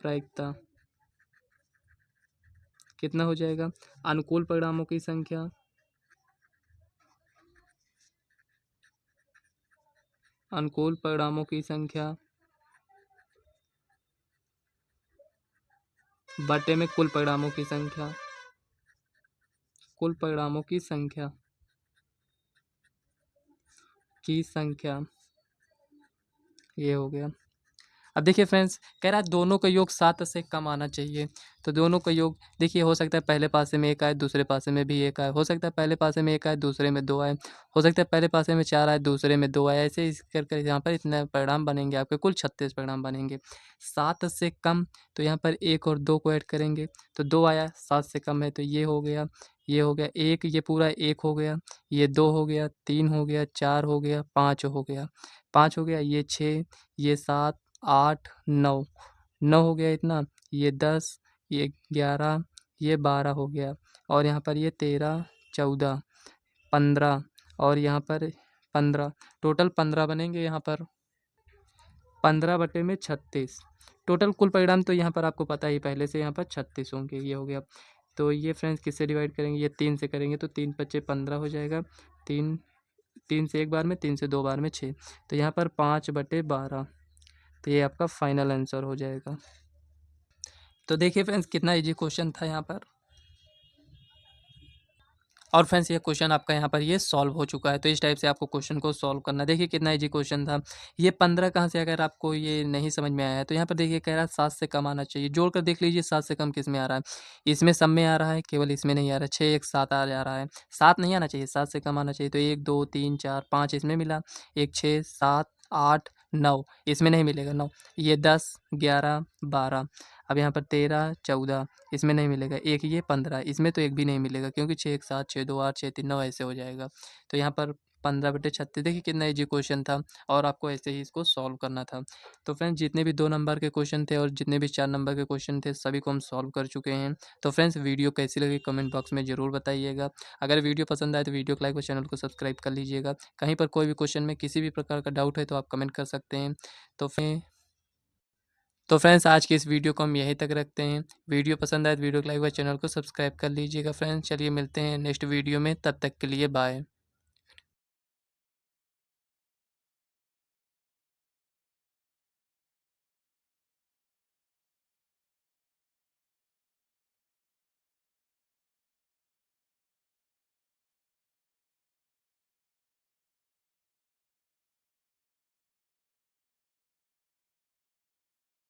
प्रायिकता कितना हो जाएगा। अनुकूल परिणामों की संख्या, अनुकूल परिणामों की संख्या बटे में कुल परिणामों की संख्या, कुल परिणामों की संख्या ये हो गया। अब देखिए फ्रेंड्स कह रहा है दोनों का योग 7 से कम आना चाहिए। तो दोनों का योग देखिए, हो सकता है पहले पासे में 1 आए, दूसरे पासे में भी 1 आए, हो सकता है पहले पासे में 1 आए, दूसरे में 2 आए, हो सकता है पहले पासे में 4 आए, दूसरे में 2 आए, ऐसे इस कर कर यहाँ पर इतने परिणाम बनेंगे, आपके कुल 36 परिणाम बनेंगे। 7 से कम, तो यहाँ पर 1 और 2 को ऐड करेंगे तो 2 आया, 7 से कम है तो ये हो गया, ये हो गया 1, ये पूरा 1 हो गया, ये 2 हो गया, 3 हो गया, 4 हो गया, 5 हो गया, 5 हो गया, ये 6, ये 7, 8, 9, 9 हो गया इतना, ये 10, ये 11, ये 12 हो गया और यहाँ पर ये 13, 14, 15 और यहाँ पर 15, टोटल 15 बनेंगे यहाँ पर। 15 बटे में 36, टोटल कुल परिणाम तो यहाँ पर आपको पता ही पहले से, यहाँ पर 36 होंगे। ये हो गया। तो ये फ्रेंड्स किससे डिवाइड करेंगे, ये 3 से करेंगे तो 3 पच्चे 15 हो जाएगा। 3 3 से एक बार में, 3 से 2 बार में 6, तो यहाँ पर 5/12। तो ये आपका फाइनल आंसर हो जाएगा। तो देखिए फ्रेंड्स कितना इजी क्वेश्चन था यहाँ पर। और फ्रेंड्स ये क्वेश्चन आपका यहाँ पर ये सॉल्व हो चुका है। तो इस टाइप से आपको क्वेश्चन को सॉल्व करना है। देखिए कितना इजी क्वेश्चन था। ये 15 कहाँ से, अगर आपको ये नहीं समझ में आया है तो यहाँ पर देखिए कह रहा है 7 से कम आना चाहिए। जोड़ कर देख लीजिए 7 से कम किस में आ रहा है, इसमें सब में आ रहा है, केवल इसमें नहीं आ रहा है। 6 1 7 आ जा रहा है, 7 नहीं आना चाहिए, 7 से कम आना चाहिए। तो 1 2 3 4 5 इसमें मिला, 1 6 7 8 9 इसमें नहीं मिलेगा 9, ये 10 11 12, अब यहाँ पर 13 14 इसमें नहीं मिलेगा, एक ये 15 इसमें तो एक भी नहीं मिलेगा क्योंकि 6 1 7 6 2 8 6 3 9 ऐसे हो जाएगा। तो यहाँ पर 15/36, देखिए कितना इजी क्वेश्चन था और आपको ऐसे ही इसको सॉल्व करना था। तो फ्रेंड्स जितने भी 2 नंबर के क्वेश्चन थे और जितने भी 4 नंबर के क्वेश्चन थे सभी को हम सॉल्व कर चुके हैं। तो फ्रेंड्स वीडियो कैसी लगी कमेंट बॉक्स में ज़रूर बताइएगा। अगर वीडियो पसंद आए तो वीडियो को लाइक और चैनल को सब्सक्राइब कर लीजिएगा। कहीं पर कोई भी क्वेश्चन में किसी भी प्रकार का डाउट है तो आप कमेंट कर सकते हैं। तो फिर तो फ्रेंड्स आज की इस वीडियो को हम यहीं तक रखते हैं। वीडियो पसंद आए तो वीडियो को लाइक व चैनल को सब्सक्राइब कर लीजिएगा फ्रेंड्स। चलिए मिलते हैं नेक्स्ट वीडियो में, तब तक के लिए बाय।